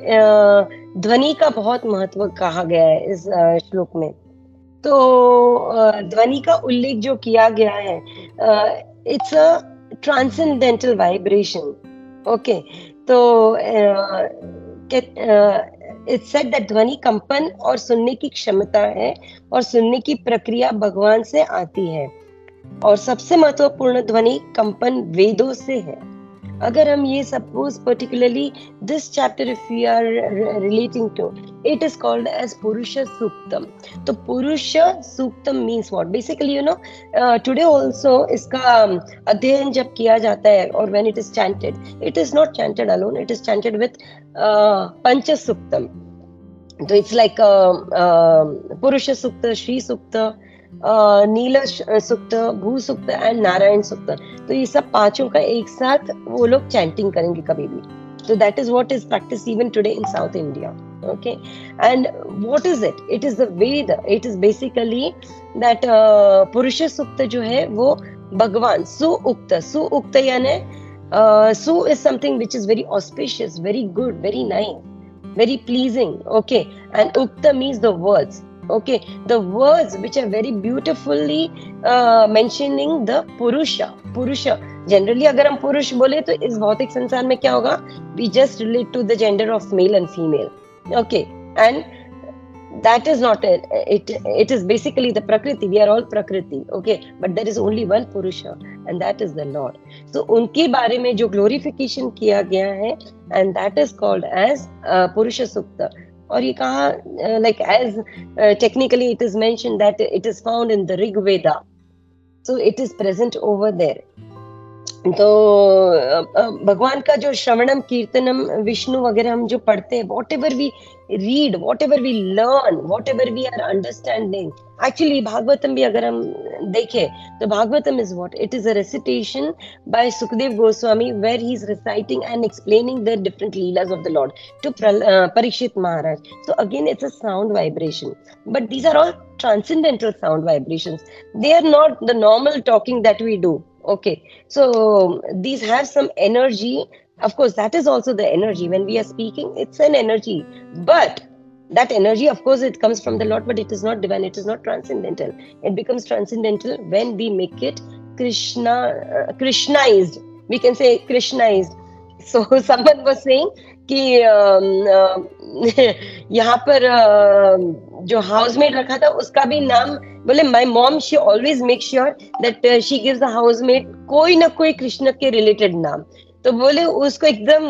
ध्वनि का बहुत महत्व कहा गया है इस श्लोक में. तो ध्वनि का उल्लेख जो किया गया है, it's a transcendental vibration. Okay, तो इट्स सेड दैट ध्वनि कंपन और सुनने की क्षमता है, और सुनने की प्रक्रिया भगवान से आती है, और सबसे महत्वपूर्ण ध्वनि कंपन वेदों से है. अगर हम ये suppose particularly this chapter if we are relating to, it is called as Purusha Suktam. तो Purusha Suktam means what? Basically you know, today also इसका अध्ययन जब किया जाता है, और when it is chanted, it is not chanted alone, it is chanted with Pancha Suktam. तो इट्स लाइक पुरुष सूक्त, श्री सूक्त, नील सूक्त, भू सूक्त एंड नारायण सूक्त. तो ये सब पांचों का एक साथ वो लोग चैंटिंग करेंगे कभी भी. So that is what is practiced even today in South India. Okay, and what is it? It is the Veda. It is basically that Purusha Sukta जो है वो भगवान सुउक्त. सुउक्त यानी su is something which is very auspicious, very good, very nice, very pleasing. Okay, and ukta means the words. Okay, the words which are very beautifully mentioning the Purusha. Purusha. Generally अगर हम पुरुष बोले तो इस भौतिक संसार में क्या होगा? We just relate to the gender of male and female. Okay, and that is not it. It is basically the Prakriti. We are all Prakriti. Okay, but there is only one Purusha, and that is the Lord. So उनके बारे में जो glorification किया गया है, and that is called as Purusha Sukta. और ये कहा, like as technically it is mentioned that it is found in the Rig Veda. So it is present over there. तो भगवान का जो श्रवणम कीर्तनम विष्णु वगैरह हम जो पढ़ते हैं, whatever we read, whatever we learn, whatever we are understanding, actually Bhagavatam भी अगर हम देखें तो Bhagavatam is what? It is a recitation by Sukhdev Goswami where he is reciting and explaining the different lilas of the Lord to Parikshit Maharaj. So again it's a sound vibration, but these are all transcendental sound vibrations. They are not the normal talking that we do. Okay, so these have some energy. Of course, that is also the energy. When we are speaking, it's an energy. But that energy, of course, it comes from the Lord, but it is not divine. It is not transcendental. It becomes transcendental when we make it Krishnaized. We can say Krishnaized. So someone was saying कि यहाँ पर जो हाउसमेट रखा था उसका भी नाम, बोले my mom she always make sure that she gives the housemate कोई ना कोई कृष्ण के रिलेटेड नाम. तो बोले उसको एकदम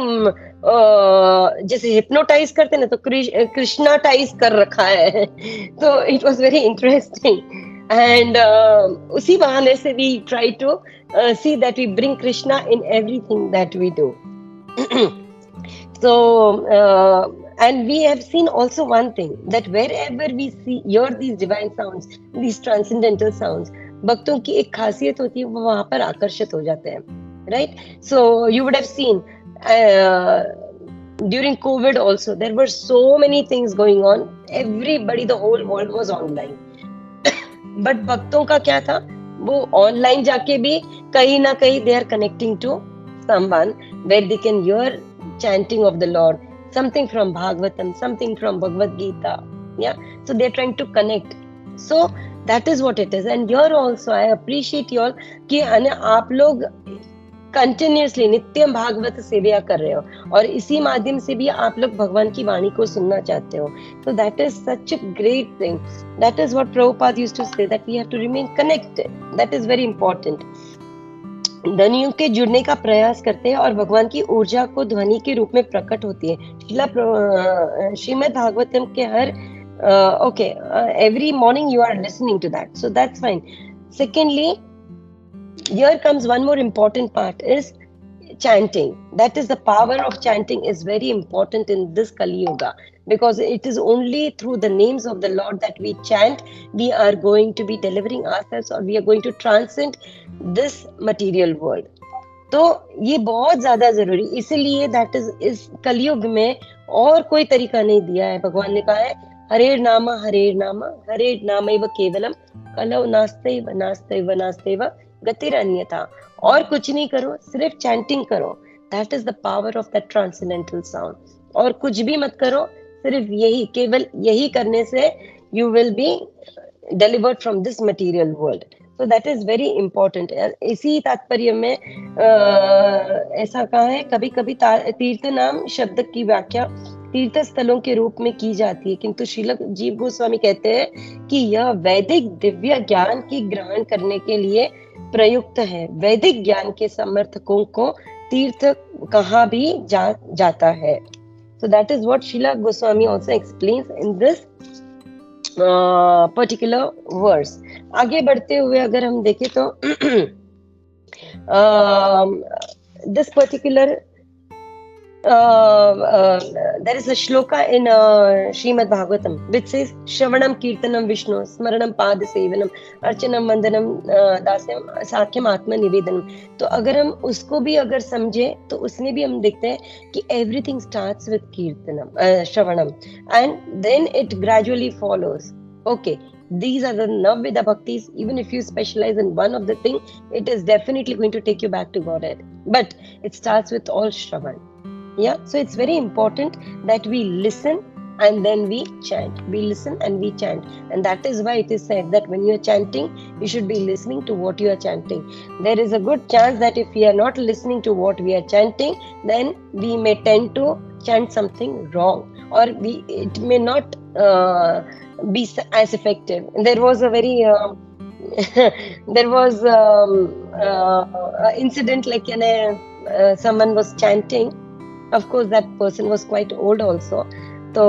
जैसे हिप्नोटाइज करते ना, तो कृष्णाटाइज कर रखा है. तो it was very interesting, and उसी बहाने से we try to see that we bring Krishna in everything that we do. So and we have seen also one thing, that wherever we hear these divine sounds, these transcendental sounds, भक्तों की एक खासियत होती है, वो वहां पर आकर्षित हो जाते हैं, right? So you would have seen during COVID also there were so many things going on. Everybody, the whole world was online. But भक्तों का क्या था? वो ऑनलाइन जाके भी कहीं ना कहीं they are connecting to someone where they can hear chanting of the Lord, something from Bhagavatam, something from Bhagavad Gita. Yeah, so they're trying to connect. So that is what it is. And here also I appreciate you all कि आप लोग continuously नित्यम भागवत सेवा कर रहे हो, और इसी माध्यम से भी आप लोग भगवान की वाणी को सुनना चाहते हो. So that is such a great thing. That is what Prabhupada used to say, that we have to remain connected. That is very important. ध्वनियों के जुड़ने का प्रयास करते हैं और भगवान की ऊर्जा को ध्वनि के रूप में प्रकट होती है. श्रीमद् भागवतम के हर Okay, every morning you are listening to that, so that's fine. Secondly, here comes one more important part is chanting. That is, the power of chanting is very important in this Kali Yuga, because it is only through the names of the Lord that we chant, we are going to be delivering ourselves, or we are going to transcend this material world. तो ये बहुत ज्यादा जरूरी, इसीलिए दैट इज इस कलयुग में और कोई तरीका नहीं दिया है। भगवान ने कहा है हरेर नाम केवलम कलौ नास्तेव नास्तेव नास्तेव गतिर अन्यथा। और कुछ नहीं करो, सिर्फ चैंटिंग करो। That is the power of that transcendental sound. और कुछ भी मत करो, सिर्फ यही, केवल यही करने से you will be delivered from this material world. तो दैट इज वेरी इंपॉर्टेंट। इसी तात्पर्य में ऐसा कहा है, कभी कभी तीर्थ नाम शब्द की व्याख्या तीर्थ स्थलों के रूप में की जाती है, किंतु श्रील जीव गोस्वामी कहते हैं कि यह वैदिक दिव्य ज्ञान की ग्रहण करने के लिए प्रयुक्त है। वैदिक ज्ञान के समर्थकों को तीर्थ कहा भी जाता है। So that is what Srila Goswami also explains in this particular verse. आगे बढ़ते हुए अगर हम देखें तो this particular there is a shloka in Srimad Bhagavatam which says Shravanam Kirtanam Vishnu Smaranam Pad Sevanam Archanam Vandanam Dasyam Sakyam Atma Nivedanam। तो अगर हम उसको भी अगर समझे तो उसमें भी हम देखते हैं कि everything starts with Kirtanam, Shravanam, and then it gradually follows. Okay, these are the Navvida Bhaktis. Even if you specialize in one of the thing, it is definitely going to take you back to Godhead. But it starts with all Shravan. Yeah, so it's very important that we listen and then we chant. We listen and we chant. And that is why it is said that when you are chanting, you should be listening to what you are chanting. There is a good chance that if we are not listening to what we are chanting, then we may tend to chant something wrong, or it may not be as effective. There was a very there was incident like someone was chanting. Of course that person was quite old also. तो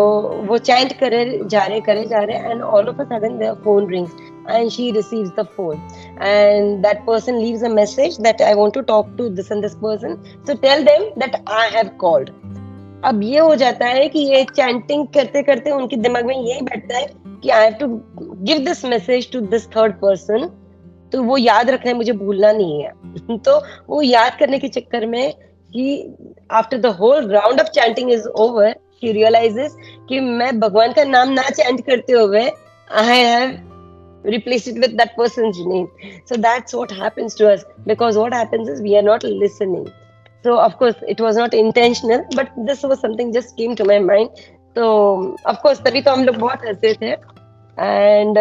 वो chant करे जा रहे and all of a sudden their phone rings and she receives the phone and that person leaves a message that I want to talk to this and this person, so tell them that I have called. अब ये हो जाता है कि ये चैंटिंग करते करते उनके दिमाग में यही बैठता है कि I have to give this message to this third person, तो वो याद रखना है, मुझे भूलना नहीं है। तो वो याद करने के चक्कर में कि after the whole round of chanting is over, she realises कि मैं भगवान का नाम ना चैंट करते हुए I have replace it with that person's name. So that's what happens to us, because what happens is we are not listening. So of course it was not intentional, but this was something just came to my mind. So of course तभी तो हम लोग बहुत हंसे थे, and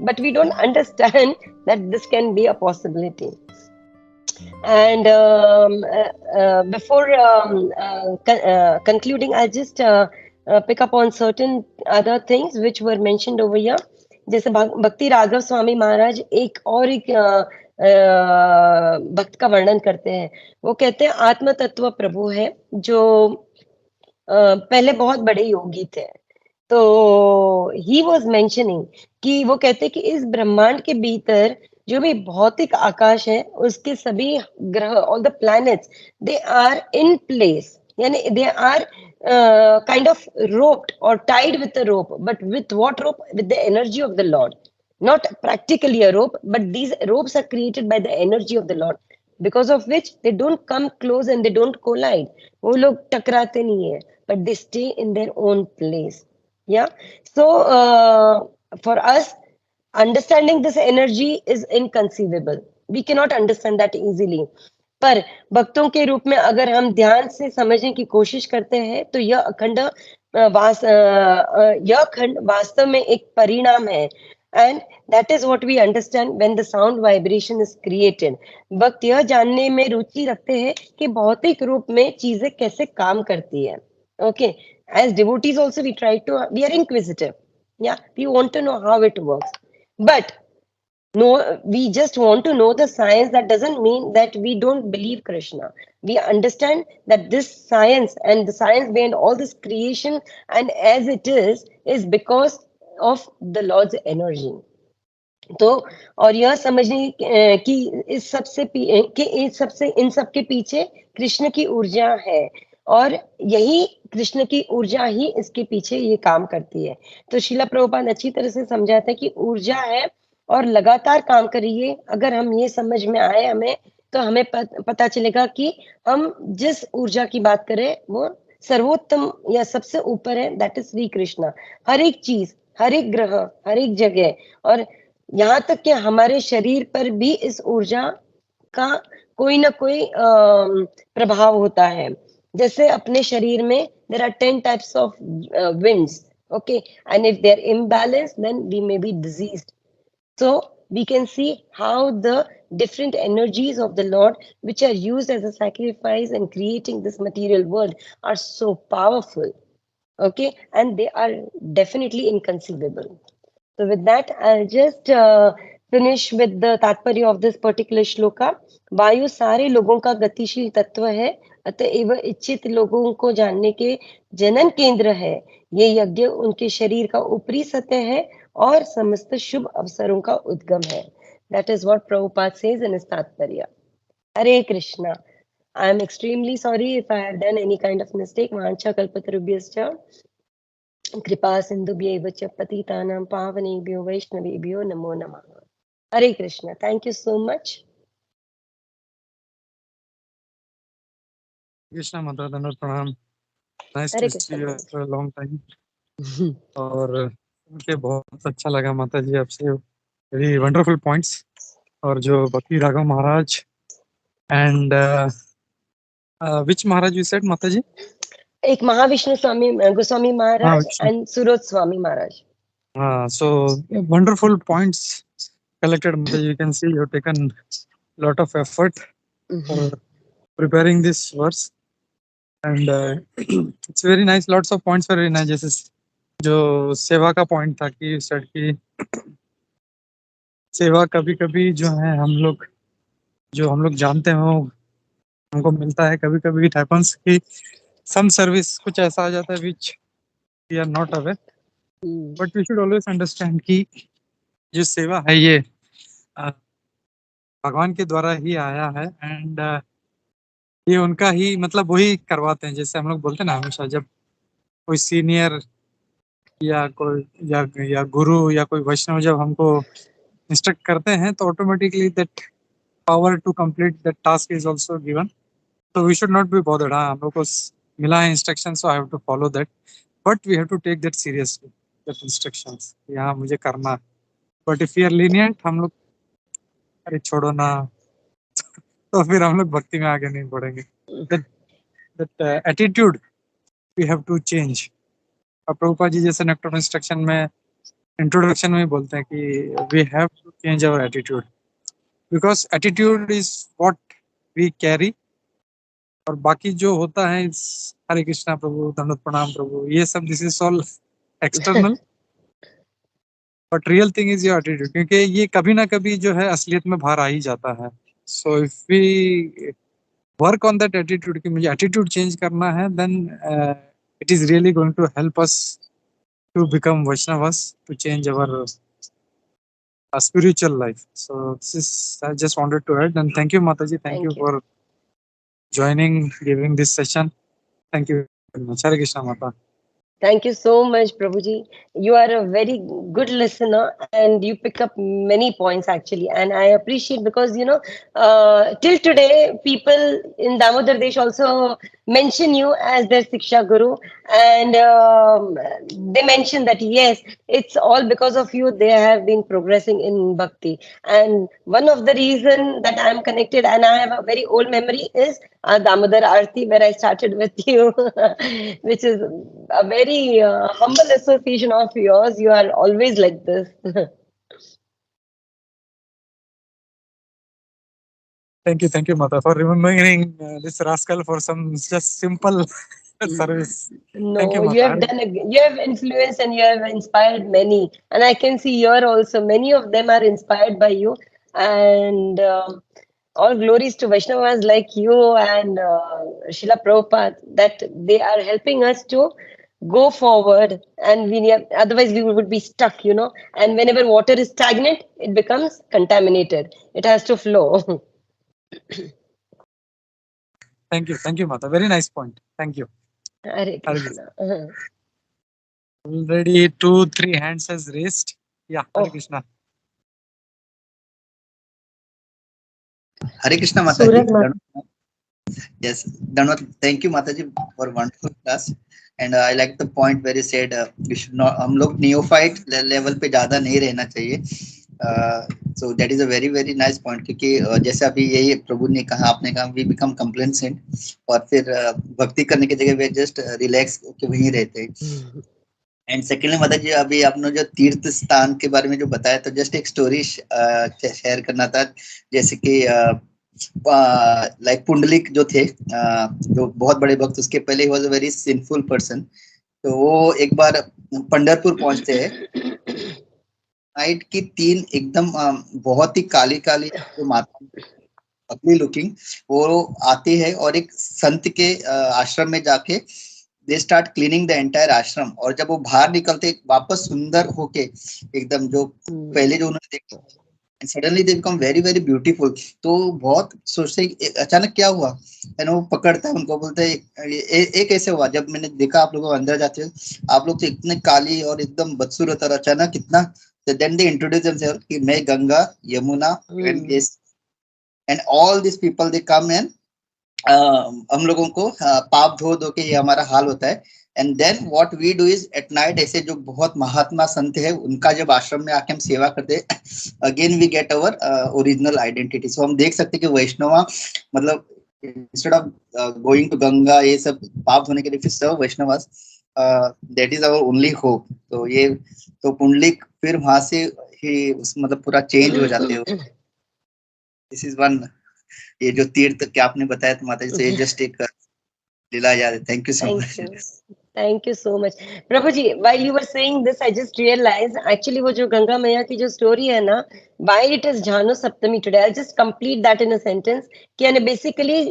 but we don't understand that this can be a possibility. And before concluding, I'll just pick up on certain other things which were mentioned over here. जैसे भक्ति राघव स्वामी महाराज एक भक्त का वर्णन करते हैं। वो कहते हैं आत्म तत्व प्रभु है जो पहले बहुत बड़े योगी थे। तो ही वॉज मेंशनिंग कि वो कहते हैं कि इस ब्रह्मांड के भीतर जो भी भौतिक आकाश है उसके सभी ग्रह, all the planets, they are in place, यानी they are kind of roped or tied with a rope. But with what rope? With the energy of the Lord. Not practically a rope, but these ropes are created by the energy of the Lord, because of which they don't come close and they don't collide. वो लोग टकराते नहीं है, but they stay in their own place. Yeah. So for us, understanding this energy is inconceivable. We cannot understand that easily. पर भक्तों के रूप में अगर हम ध्यान से समझने की कोशिश करते हैं तो यह अखंड वास्तव में एक परिणाम है। And that is what we understand when the sound vibration is created. भक्त यह जानने में रुचि रखते हैं कि भौतिक रूप में चीजें कैसे काम करती है। Okay, as devotees also we try to, we are inquisitive, या we want to know how it works, but no, we just want to know the science. That doesn't mean that we don't believe Krishna. We understand that this science and the science behind all this creation and as it is, is because of the Lord's energy. तो और यह समझने कि इन सब के पीछे कृष्ण की ऊर्जा है और यही कृष्ण की ऊर्जा ही इसके पीछे ये काम करती है। तो श्रीला प्रभुपाद अच्छी तरह से समझाता है कि ऊर्जा है और लगातार काम करिए। अगर हम ये समझ में आए हमें, तो हमें पता चलेगा कि हम जिस ऊर्जा की बात करें वो सर्वोत्तम या सबसे ऊपर है, दैट इज श्री कृष्णा। हर एक चीज, हर एक ग्रह, हर एक जगह, और यहाँ तक कि हमारे शरीर पर भी इस ऊर्जा का कोई ना कोई प्रभाव होता है। जैसे अपने शरीर में there are 10 types of winds, okay, and if they are imbalanced then we may be diseased. So we can see how the different energies of the Lord, which are used as a sacrifice in creating this material world, are so powerful, okay, and they are definitely inconceivable. So with that, I'll just finish with the तात्पर्य of this particular shloka. वायु सारे लोगों का गतिशील तत्व है, अतएव इच्छित लोगों को जानने के जनन केंद्र है। ये यज्ञ उनके शरीर का ऊपरी सतह है और समस्त शुभ अवसरों का उद्गम है। That is what Prabhupada says in his तात्पर्य. Hare Krishna. I am extremely sorry if I have done any kind of mistake. Vancha kalpatarubhyascha कृपा सिंधुभ्यैव च पतितानां पावनेभ्यो वैष्णवेभ्यो नमो नमः। Hare Krishna. Thank you so much. Krishna माता, धन्यवाद, प्रणाम। Nice Hare to see Krishna you प्रभु आफ्टर अ लॉन्ग टाइम। और मुझे बहुत अच्छा लगा माता जी आपसे, वेरी वंडरफुल पॉइंट्स। और जो Bhakti Raghav Maharaj and which Maharaj you said माता जी? एक Mahavishnu Swami Goswami Maharaj and Suroj Swami Maharaj. So wonderful points collected, Mata. You can see you have taken lot of effort for preparing this verse, and it's very nice. Lots of points were very nice. जैसे जो सेवा का पॉइंट था कि सेट की सेवा कभी कभी जो है हम लोग जानते हो हमको मिलता है, कभी कभी इट हैपेंस कि सम सर्विस कुछ ऐसा आ जाता है which we are not aware, but we should always understand कि जो सेवा है ये भगवान के द्वारा ही आया है, एंड ये उनका ही मतलब वही करवाते हैं। जैसे हम लोग बोलते हैं ना हमेशा, जब कोई सीनियर या कोई या गुरु या कोई वैष्णव जब हमको इंस्ट्रक्ट करते हैं तो automatically that power to complete that task is also given. तो we should not be bothered. हाँ, हम लोग को मिला है instruction, so I have to follow that, but we have to take that seriously, that instructions यहाँ मुझे करना। But if you are lenient, हम लोग अरे छोड़ो ना, तो फिर हम लोग भक्ति में आगे नहीं बढ़ेंगे। That attitude we have to change. अब प्रभुपाद जी जैसे नेक्टर इंस्ट्रक्शन में इंट्रोडक्शन में बोलते हैं कि we have to change our attitude, because attitude is what we carry, और बाकी जो होता है हरे कृष्णा प्रभु, दंडवत प्रणाम प्रभु, ये सब this is all external, but real thing is your attitude, क्योंकि ये कभी ना कभी जो है असलियत में बाहर आ ही जाता है। So if we work on that attitude कि मुझे एटीट्यूड चेंज करना है, then it is really going to help us to become Vaishnavas, to change our spiritual life. So this is, I just wanted to add, and thank you Mataji, thank you for joining, giving this session. Thank you very much. Hare Krishna Mata. Thank you so much, Prabhuji. You are a very good listener and you pick up many points actually. And I appreciate because, till today, people in Damodar Desh also mention you as their Siksha Guru. And they mention that, yes, it's all because of you they have been progressing in Bhakti. And one of the reason that I'm connected and I have a very old memory is Damodar Arti, where I started with you, which is a very humble association of yours. You are always like this. Thank you, Mata, for remembering this rascal for some just simple service. No, Thank you, Mata. you have you have influenced and you have inspired many, and I can see here also many of them are inspired by you. And all glories to Vaishnavas like you and Srila Prabhupada, that they are helping us to go forward, and otherwise we would be stuck, you know. And whenever water is stagnant, it becomes contaminated. It has to flow. Thank you, Mata. Very nice point. Thank you. Hare Krishna. Already 2-3 hands has raised. Yeah, Hare Oh. Krishna. Hare Krishna Mataji. Suraj Mata. Yes, Dhanwat, thank you Mataji for wonderful class. And I like the point where you said we should not, हम लोग neophyte level पे ज्यादा नहीं रहना चाहिए. So that is a very very nice point, क्योंकि जैसे अभी यही प्रभु ने कहा, आपने कहा we become complacent और फिर भक्ति करने की जगह वे just relax के वहीं रहते हैं. एंड सेकेंडली माता जी, अभी आपने जो तीर्थ स्थान के बारे में जो बताया, तो जस्ट एक स्टोरी शेयर करना था. जैसे कि लाइक पुंडलिक जो थे, जो बहुत बड़े भक्त, उसके पहले he was a very sinful person. तो वो एक बार पंढरपुर पहुंचते हैं. नाइट की 3 एकदम बहुत ही काली काली जो माता, अगली लुकिंग, वो आती है और एक संत के आश्रम में जाके they start cleaning the entire आश्रम. और जब वो बाहर निकलते वापस सुंदर होके एकदम जो पहले जो उन्होंने देखा, suddenly they become very very beautiful. तो बहुत सोचते अचानक क्या हुआ, एंड वो पकड़ता है उनको, बोलते है ये कैसे हुआ. जब मैंने देखा आप लोग अंदर जाते हो, आप लोग तो इतने काली और एकदम बदसूरत, और अचानक इतना. देन दे इंट्रोड्यूस देमसेल्फ कि मैं Ganga, Yamuna and all this people they come and हम लोगों को पाप धो धो के ये हमारा हाल होता है. And then what we do is at night, ऐसे जो बहुत महात्मा संत है उनका जब आश्रम में आके हम सेवा करते हैं, again we get our original identity. So हम देख सकते हैं कि वैष्णवा मतलब instead of going to Ganga, ये सब पाप धोने के लिए, फिर सर्व Vaishnavas, that is our only hope. तो ये तो पुंडलिक फिर वहां से ही मतलब पूरा चेंज हो जाते हो. दिस इज वन, ये जो तीर्थ क्या आपने बताया तो माता जी, तो ये जस्ट एक लीला याद है. Thank you so much. Thank you so much. Prabhuji, while you were saying this, I just realized actually वो जो गंगा मैया की जो story है ना, why it is Jhanu Saptami today. I'll just complete that in a sentence. कि यानी basically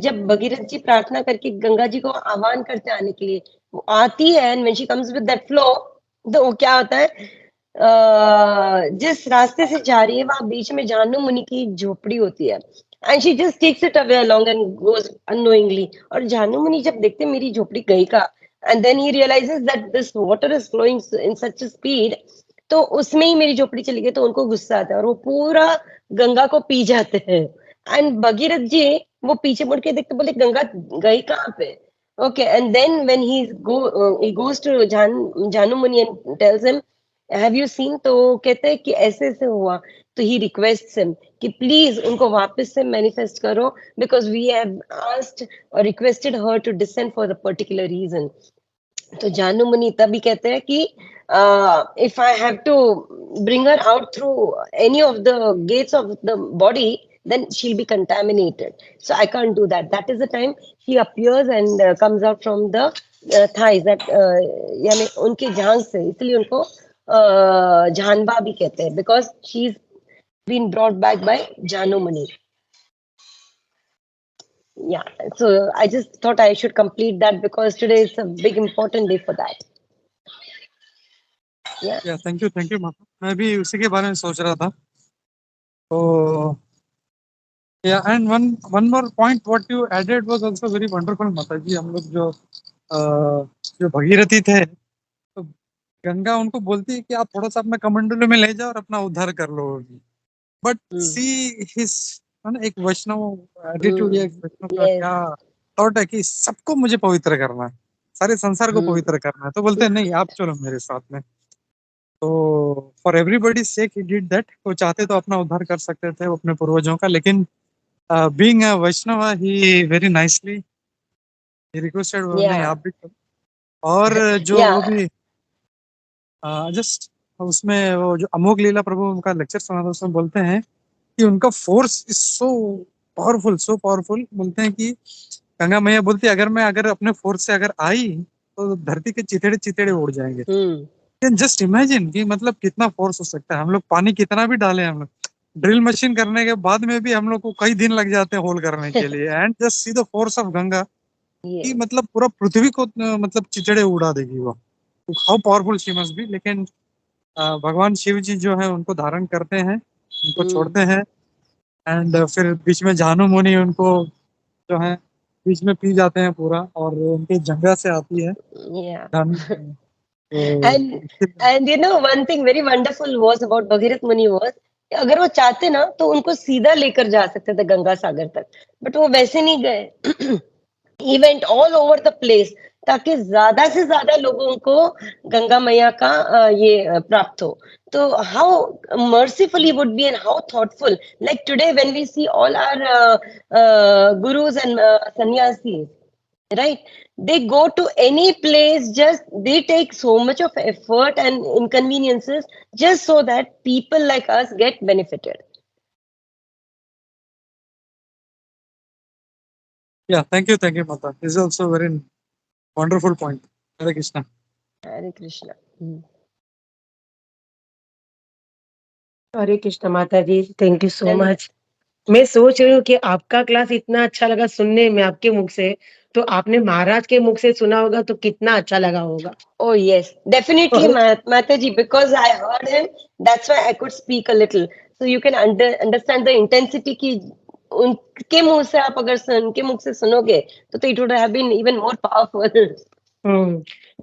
जब भगीरथ जी प्रार्थना करके गंगा जी को आह्वान करते आने के लिए, वो आती है, and when she comes with that flow, तो वो क्या होता है, जिस रास्ते से जा रही है वहां बीच में जानु मुनि की झोपड़ी होती है, and she just takes it away along and goes unknowingly. और जानु मुनि जब देखते मेरी झोपड़ी गई का, and then he realizes that this water is flowing in such a speed, तो उसमें ही मेरी झोपड़ी चली गई. तो उनको गुस्सा आता है और वो पूरा गंगा को पी जाते हैं. एंड भगीरथ जी वो पीछे मुड़ के देखते, बोले गंगा गई कहाँ पे. Okay, and then when he goes to जानु मुनि and tells him, have you seen, तो कहते हैं कि ऐसे ऐसे हुआ. तो he requests him कि प्लीज उनको वापस से मैनिफेस्ट करो, because we have asked or requested her to descend for the particular reason. तो जानु मुनि तभी कहते हैं कि if I have to bring her out through any of the gates of the body, then she'll be contaminated. So I can't do that. That is the time she appears and comes out from the thighs. That यानी उनके जांघ से, इसलिए उनको जानबा भी कहते हैं, because she's been brought back by Janu Muni. Yeah, so I just thought I should complete that because today is a big important day for that. Yeah, thank you माता. मैं भी उसी के बारे में सोच रहा था. तो yeah, and one more point what you added was also very wonderful माता जी. हम लोग जो भगीरथी थे, तो गंगा उनको बोलती है कि आप थोड़ा सा अपना कमंडलू में ले जाओ और अपना उद्धार कर लो. बट सी हिज एक वैष्णव एटीट्यूड, एक वैष्णव का क्या थॉट है कि सबको मुझे पवित्र करना है, सारे संसार को पवित्र करना है. तो बोलते हैं नहीं, आप चलो मेरे साथ में. तो for everybody sake he did that. वो चाहते तो अपना उद्धार कर सकते थे अपने पूर्वजों का, लेकिन being a Vaishnava he very nicely he requested नहीं आप भी. और जो वो भी जस्ट उसमें वो जो अमोघ लीला प्रभु उनका लेक्चर सुना था, उसमें बोलते हैं कि उनका फोर्स इज सो पावरफुल. बोलते हैं कि गंगा मैया बोलती है अगर अपने फोर्स से अगर आई तो धरती के चितेड़े उड़ जाएंगे. कैन जस्ट इमेजिन कि मतलब कितना फोर्स हो सकता है. हम लोग पानी कितना भी डालें, हम लोग ड्रिल मशीन करने के बाद में भी हम लोग को कई दिन लग जाते हैं होल करने के लिए. And just see the force of Ganga. कि Yes. मतलब पूरा पृथ्वी को मतलब चिचड़े उड़ा देगी वो। How powerful she must be. लेकिन भगवान शिव जी जो है उनको धारण करते हैं, उनको छोड़ते हैं, एंड फिर बीच में झानु मुनि उनको जो है बीच में पी जाते हैं पूरा, और उनकी जंघा से आती है Yeah. धन। And तो you know one thing very wonderful was about Bhagirath Muni was, अगर वो चाहते ना तो उनको सीधा लेकर जा सकते थे गंगा सागर तक, बट वो वैसे नहीं गए। He went all over the place ताकि ज्यादा से ज्यादा लोगों को गंगा मैया का ये प्राप्त हो। तो how merciful he would be and how thoughtful. Like today when we see all our gurus and sannyasis, right? They go to any place, just they take so much of effort and inconveniences just so that people like us get benefited. yeah, thank you Mata. This is also very wonderful point. Hare Krishna. Hare Krishna. Hare Krishna माता जी, thank you so And much. मैं सोच रही हूँ कि आपका क्लास इतना अच्छा लगा सुनने में आपके मुख से, तो आपने महाराज के मुख से सुना होगा तो कितना अच्छा लगा होगा। oh yes, definitely Mataji, because I heard him, that's why I could speak a little. So you can understand the intensity की उनके मुंह से आप अगर उनके मुख से सुनोगे तो it would have been even more powerful.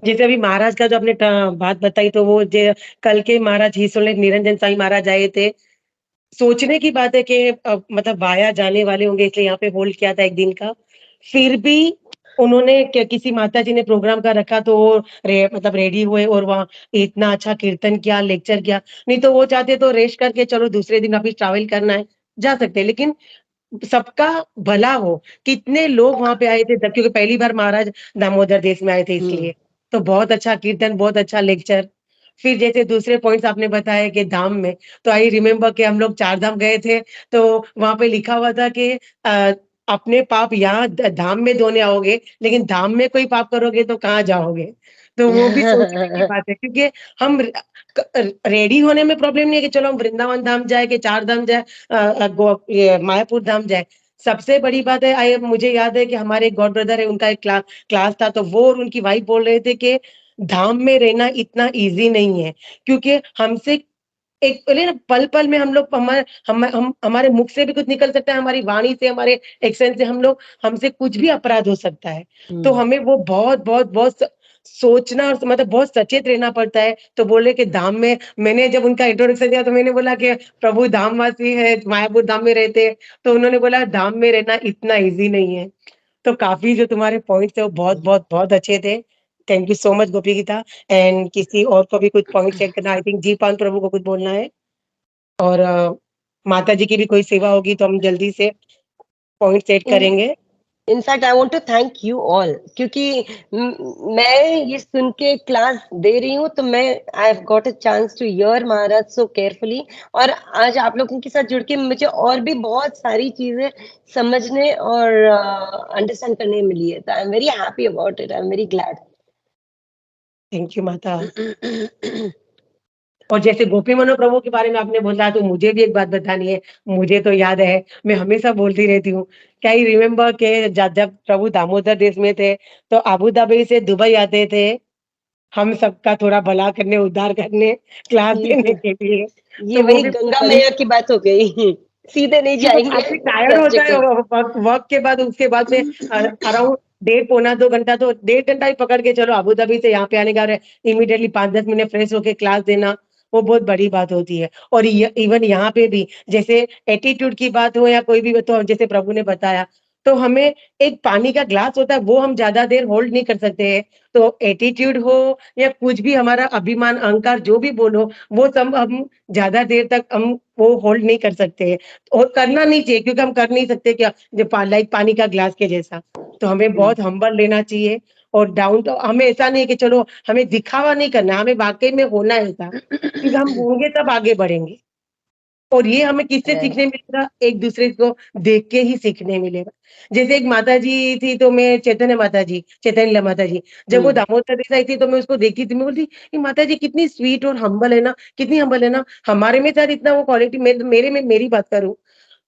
जैसे अभी महाराज का जो आपने बात बताई, तो वो जो कल के महाराज ही सुन निरंजन साईं महाराज आए थे। सोचने की बात है कि मतलब वाया जाने वाले होंगे, इसलिए यहाँ पे होल्ड किया था एक दिन का। फिर भी उन्होंने किसी माता जी ने प्रोग्राम का रखा तो वो मतलब रेडी हुए और वहाँ इतना अच्छा कीर्तन किया, लेक्चर किया। नहीं तो वो चाहते तो रेस्ट करके चलो दूसरे दिन वापिस ट्रैवल करना है, जा सकते हैं, लेकिन सबका भला हो। कितने लोग वहाँ पे आए थे, क्योंकि पहली बार महाराज दामोदर देश में आए थे इसलिए। तो बहुत अच्छा कीर्तन, बहुत अच्छा लेक्चर। फिर जैसे दूसरे पॉइंट्स आपने बताया कि धाम में, तो आई रिमेम्बर कि हम लोग 4 धाम गए थे, तो वहाँ पे लिखा हुआ था कि अपने पाप यहाँ धाम में धोने आओगे, लेकिन धाम में कोई पाप करोगे तो कहाँ जाओगे? तो वो भी सोचने की बात है, क्योंकि हम रेडी होने में प्रॉब्लम नहीं है कि चलो हम वृंदावन धाम जाए कि 4 धाम जाए, ये मायापुर धाम जाए। सबसे बड़ी बात है, मुझे याद है कि हमारे एक गॉड ब्रदर है, उनका एक क्लास था, तो वो और उनकी वाइफ बोल रहे थे कि धाम में रहना इतना ईज़ी नहीं है, क्योंकि हमसे एक बोले ना पल-पल में हम लोग हम हमारे मुख से भी कुछ निकल सकता है, हमारी वाणी से, हमारे एक्शन से हमसे कुछ भी अपराध हो सकता है। तो हमें वो बहुत सोचना और मतलब बहुत सचेत रहना पड़ता है। तो बोले कि धाम में, मैंने जब उनका इंट्रोडक्शन दिया तो मैंने बोला कि प्रभु धामवासी है, मायापुर धाम में रहते हैं, तो उन्होंने बोला धाम में रहना इतना ईज़ी नहीं है। तो काफ़ी जो तुम्हारे पॉइंट्स थे वो बहुत अच्छे थे। Thank you so much Gopi Gita. And किसी और को भी कुछ पॉइंट शेयर करना, आई थिंक जीपाल प्रभु को कुछ बोलना है, और माता जी की भी कोई सेवा होगी तो हम जल्दी से पॉइंट सेट करेंगे। In fact, I want to thank you all क्योंकि मैं ये सुन के क्लास दे रही हूँ तो मैं I have got a chance to hear Maharaj so carefully, और आज आप लोगों के साथ जुड़ के मुझे और भी बहुत सारी चीजें समझने और अंडरस्टैंड करने मिली है। तो I am very happy about it, I am very glad. Thank you माता। और जैसे गोपी मनो प्रभु के बारे में आपने बोला, तो मुझे भी एक बात बतानी है। मुझे तो याद है, मैं हमेशा बोलती रहती हूँ, क्या ही रिमेम्बर के जब प्रभु दामोदर देश में थे, तो अबू धाबी से दुबई आते थे, हम सबका थोड़ा भला करने, उद्धार करने, क्लास देने के लिए। ये तो वो वही भी गंगा बड़ी, मैया की बात हो गई। सीधे नहीं क्योंकि जाएंगे आदमी टायर्ड होता है वर्क के बाद, उसके बाद में अराउंड 1.5 पौना 2 घंटा, तो 1.5 घंटा ही पकड़ के चलो, अबू धाबी से यहाँ पे आने का इमीडिएटली 5-10 मिनट फ्रेश होके क्लास देना, वो बहुत बड़ी बात होती है। और इवन यहाँ पे भी जैसे एटीट्यूड की बात हो या कोई भी, तो जैसे प्रभु ने बताया, तो हमें एक पानी का ग्लास होता है, वो हम ज्यादा देर होल्ड नहीं कर सकते हैं। तो एटीट्यूड हो या कुछ भी हमारा अभिमान, अहंकार, जो भी बोलो, वो सब हम ज्यादा देर तक हम वो होल्ड नहीं कर सकते हैं, और करना नहीं चाहिए, क्योंकि हम कर नहीं सकते क्या, जो लाइक पानी का ग्लास के जैसा। तो हमें बहुत हम्बल लेना चाहिए, और डाउन तो हमें ऐसा नहीं है कि चलो हमें दिखावा नहीं करना, हमें वाकई में होना है ऐसा, क्योंकि हम होंगे तब आगे बढ़ेंगे। और ये हमें किससे Right. सीखने मिलेगा? एक दूसरे को देख के ही सीखने मिलेगा। जैसे एक माताजी थी, तो मैं चैतन्य माता जी, जब वो दामोदर देश आई थी तो मैं उसको देखती थी, मैं बोलती ये माताजी कितनी स्वीट और हम्बल है ना, कितनी हम्बल है ना। हमारे में शायद इतना वो क्वालिटी मेरे में मेरी बात करूँ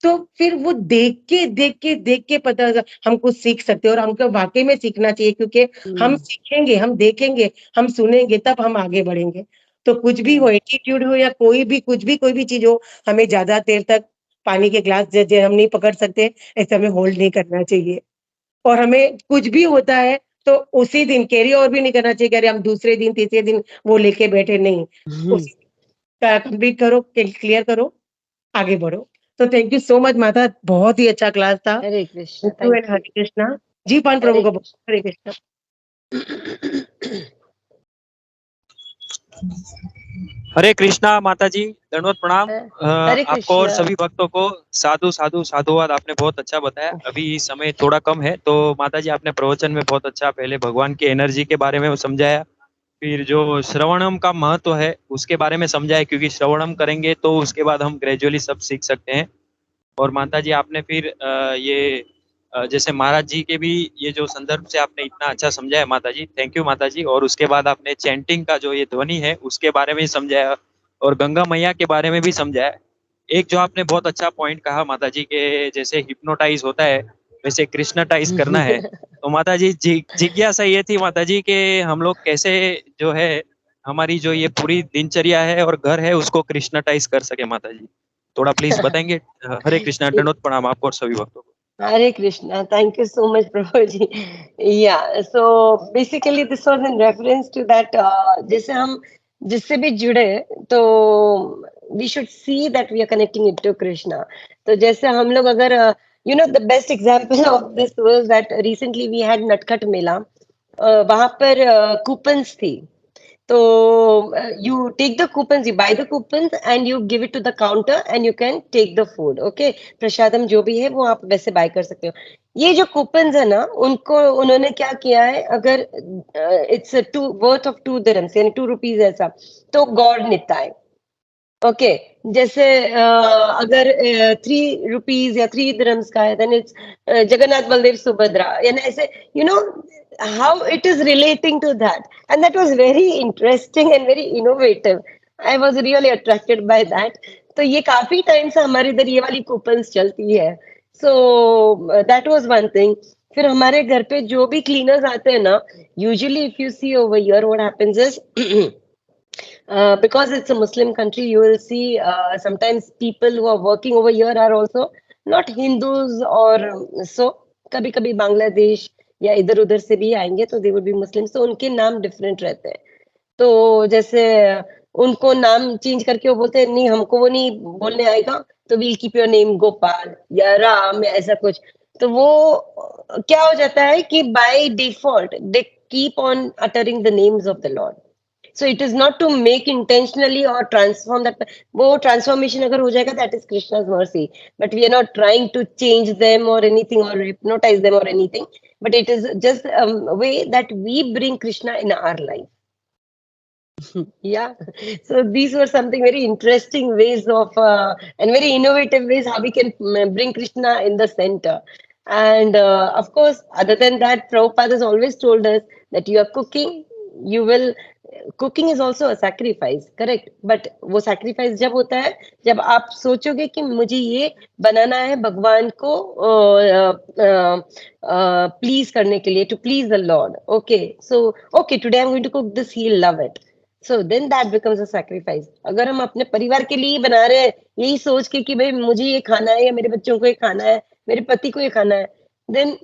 तो फिर वो देख के पता हम कुछ सीख सकते हैं और हमको वाकई में सीखना चाहिए, क्योंकि हम सीखेंगे, हम देखेंगे, हम सुनेंगे, तब हम आगे बढ़ेंगे। तो कुछ भी हो, एटीट्यूड हो या कोई भी कुछ भी कोई भी चीज हो, हमें ज्यादा देर तक पानी के ग्लास जैसे हम नहीं पकड़ सकते, ऐसे हमें होल्ड नहीं करना चाहिए। और हमें कुछ भी होता है तो उसी दिन कैरी ओवर भी नहीं करना चाहिए कि अरे हम दूसरे दिन तीसरे दिन वो लेके बैठे, नहीं, उसी का कंप्लीट करो, क्लियर करो, आगे बढ़ो। तो थैंक यू सो मच माता, बहुत ही अच्छा क्लास था। Hare Krishna, thank you and thank Hare Krishna. जी पान प्रभु हरे को हरे कृष्णा। हरे कृष्णा माता जी, दंडवत प्रणाम। हरे आपको और कृष्णा। सभी भक्तों को साधु साधु साधुवाद। आपने बहुत अच्छा बताया। अभी समय थोड़ा कम है तो माता जी आपने प्रवचन में बहुत अच्छा पहले भगवान की एनर्जी के बारे में समझाया, फिर जो श्रवणम का महत्व है उसके बारे में समझाया, क्योंकि श्रवणम करेंगे तो उसके बाद हम ग्रेजुअली सब सीख सकते हैं। और माता जी आपने फिर ये जैसे महाराज जी के भी ये जो संदर्भ से आपने इतना अच्छा समझाया माता जी, थैंक यू माता जी। और उसके बाद आपने चैंटिंग का जो ये ध्वनि है उसके बारे में ही समझाया और गंगा मैया के बारे में भी समझाया। एक जो आपने बहुत अच्छा पॉइंट कहा माता जी के, जैसे हिप्नोटाइज होता है वैसे कृष्णटाइज करना है। तो माता जी जिज्ञासा ये थी माता जी के हम लोग कैसे जो है हमारी जो ये पूरी दिनचर्या है और घर है उसको कृष्णटाइज कर सके माता जी, थोड़ा प्लीज बताएंगे। हरे कृष्णा, दंडवत प्रणाम आपको और सभी भक्तों को। Hare Krishna. Thank you so much, Prabhuji. Yeah. So basically, this was in reference to that. जैसे हम जिससे भी जुड़े तो we should see that we are connecting it to Krishna. तो जैसे हम लोग अगर you know the best example of this was that recently we had नटखट मेला. वहां पर कूपन्स थी. So you take the coupons, you buy the coupons and you give it to the counter and you can take the food. Okay, प्रसादम जो भी है वो आप वैसे बाय कर सकते हो. ये जो coupons है ना, उनको उन्होंने क्या किया है, अगर it's a worth of 2 dirhams यानी 2 rupees ऐसा, तो गॉड निताय. ओके, जैसे अगर 3 rupees या 3 dirhams का है, देन इट्स जगन्नाथ बलदेव सुभद्रा, यानी ऐसे you know how it is relating to that, and that was very interesting and very innovative. I was really attracted by that. तो ये काफी टाइम से हमारे इधर ये वाली कूपन्स चलती है. So that was one thing. फिर हमारे घर पे जो भी क्लीनर्स आते हैं ना, usually if you see over here what happens is because it's a Muslim country, you will see sometimes people who are working over here are also not Hindus or so. कभी कभी बांग्लादेश या इधर उधर से भी आएंगे तो दे वुड बी मुस्लिम, तो उनके नाम डिफरेंट रहते हैं. तो जैसे उनको नाम चेंज करके वो बोलते हैं नहीं हमको वो नहीं बोलने आएगा, तो we'll keep your name Gopal या राम या ऐसा कुछ. तो वो क्या हो जाता है कि by default they keep on uttering the names of the Lord. So it is not to make intentionally or transform that. वो transformation अगर हो जाएगा, that is Krishna's mercy. But we are not trying to change them or anything or hypnotize them or anything. But it is just a way that we bring Krishna in our life. Yeah. So these were something very interesting ways of and very innovative ways how we can bring Krishna in the center. And of course, other than that, Prabhupada has always told us that you are cooking, you will. Cooking is also a sacrifice, correct. But वो सैक्रिफाइस जब होता है जब आप सोचोगे कि मुझे ये बनाना है भगवान को प्लीज करने के लिए, to please the Lord. Okay, so okay today I am going to cook this, he love it. So then that becomes a sacrifice. अगर हम अपने परिवार के लिए बना रहे हैं यही सोच के कि भाई मुझे ये खाना है या मेरे बच्चों को ये खाना है, मेरे पति को ये खाना है, then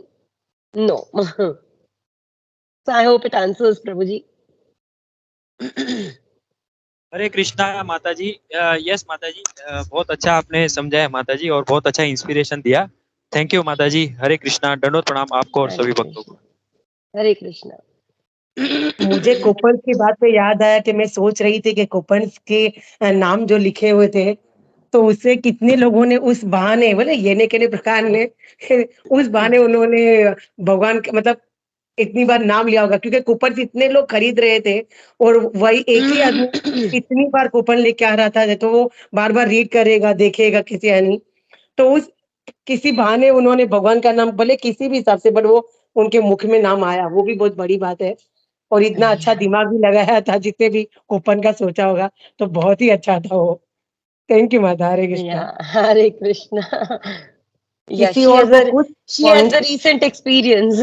no. So I hope it answers, प्रभु जी. हरे कृष्णा माता जी. यस माता जी, बहुत अच्छा आपने समझाया माता जी और बहुत अच्छा इंस्पिरेशन दिया. थैंक यू माता जी. हरे कृष्णा, दंडवत प्रणाम आपको और सभी भक्तों को. हरे कृष्णा. मुझे कूपन्स की बात पे याद आया कि मैं सोच रही थी कि कूपन्स के नाम जो लिखे हुए थे, तो उससे कितने लोगों ने उस बहाने बोले ये के प्रकार ने उस बहाने उन्होंने भगवान के मतलब इतनी बार नाम लिया होगा, क्योंकि कूपन इतने लोग खरीद रहे थे और वही एक ही आदमी इतनी बार कूपन लेके आ रहा था, तो वो बार बार रीड करेगा, देखेगा किसी यानी, तो उस किसी बहाने उन्होंने भगवान का नाम भले किसी भी हिसाब से, बट वो उनके मुख में नाम आया, वो भी बहुत बड़ी बात है. और इतना अच्छा दिमाग भी लगाया था जिसने भी कूपन का सोचा होगा, तो बहुत ही अच्छा था वो. थैंक यू माता, हरे Krishna. Yeah, Hare Krishna. Yeah, किसी she और has को a कुछ she has a recent experience.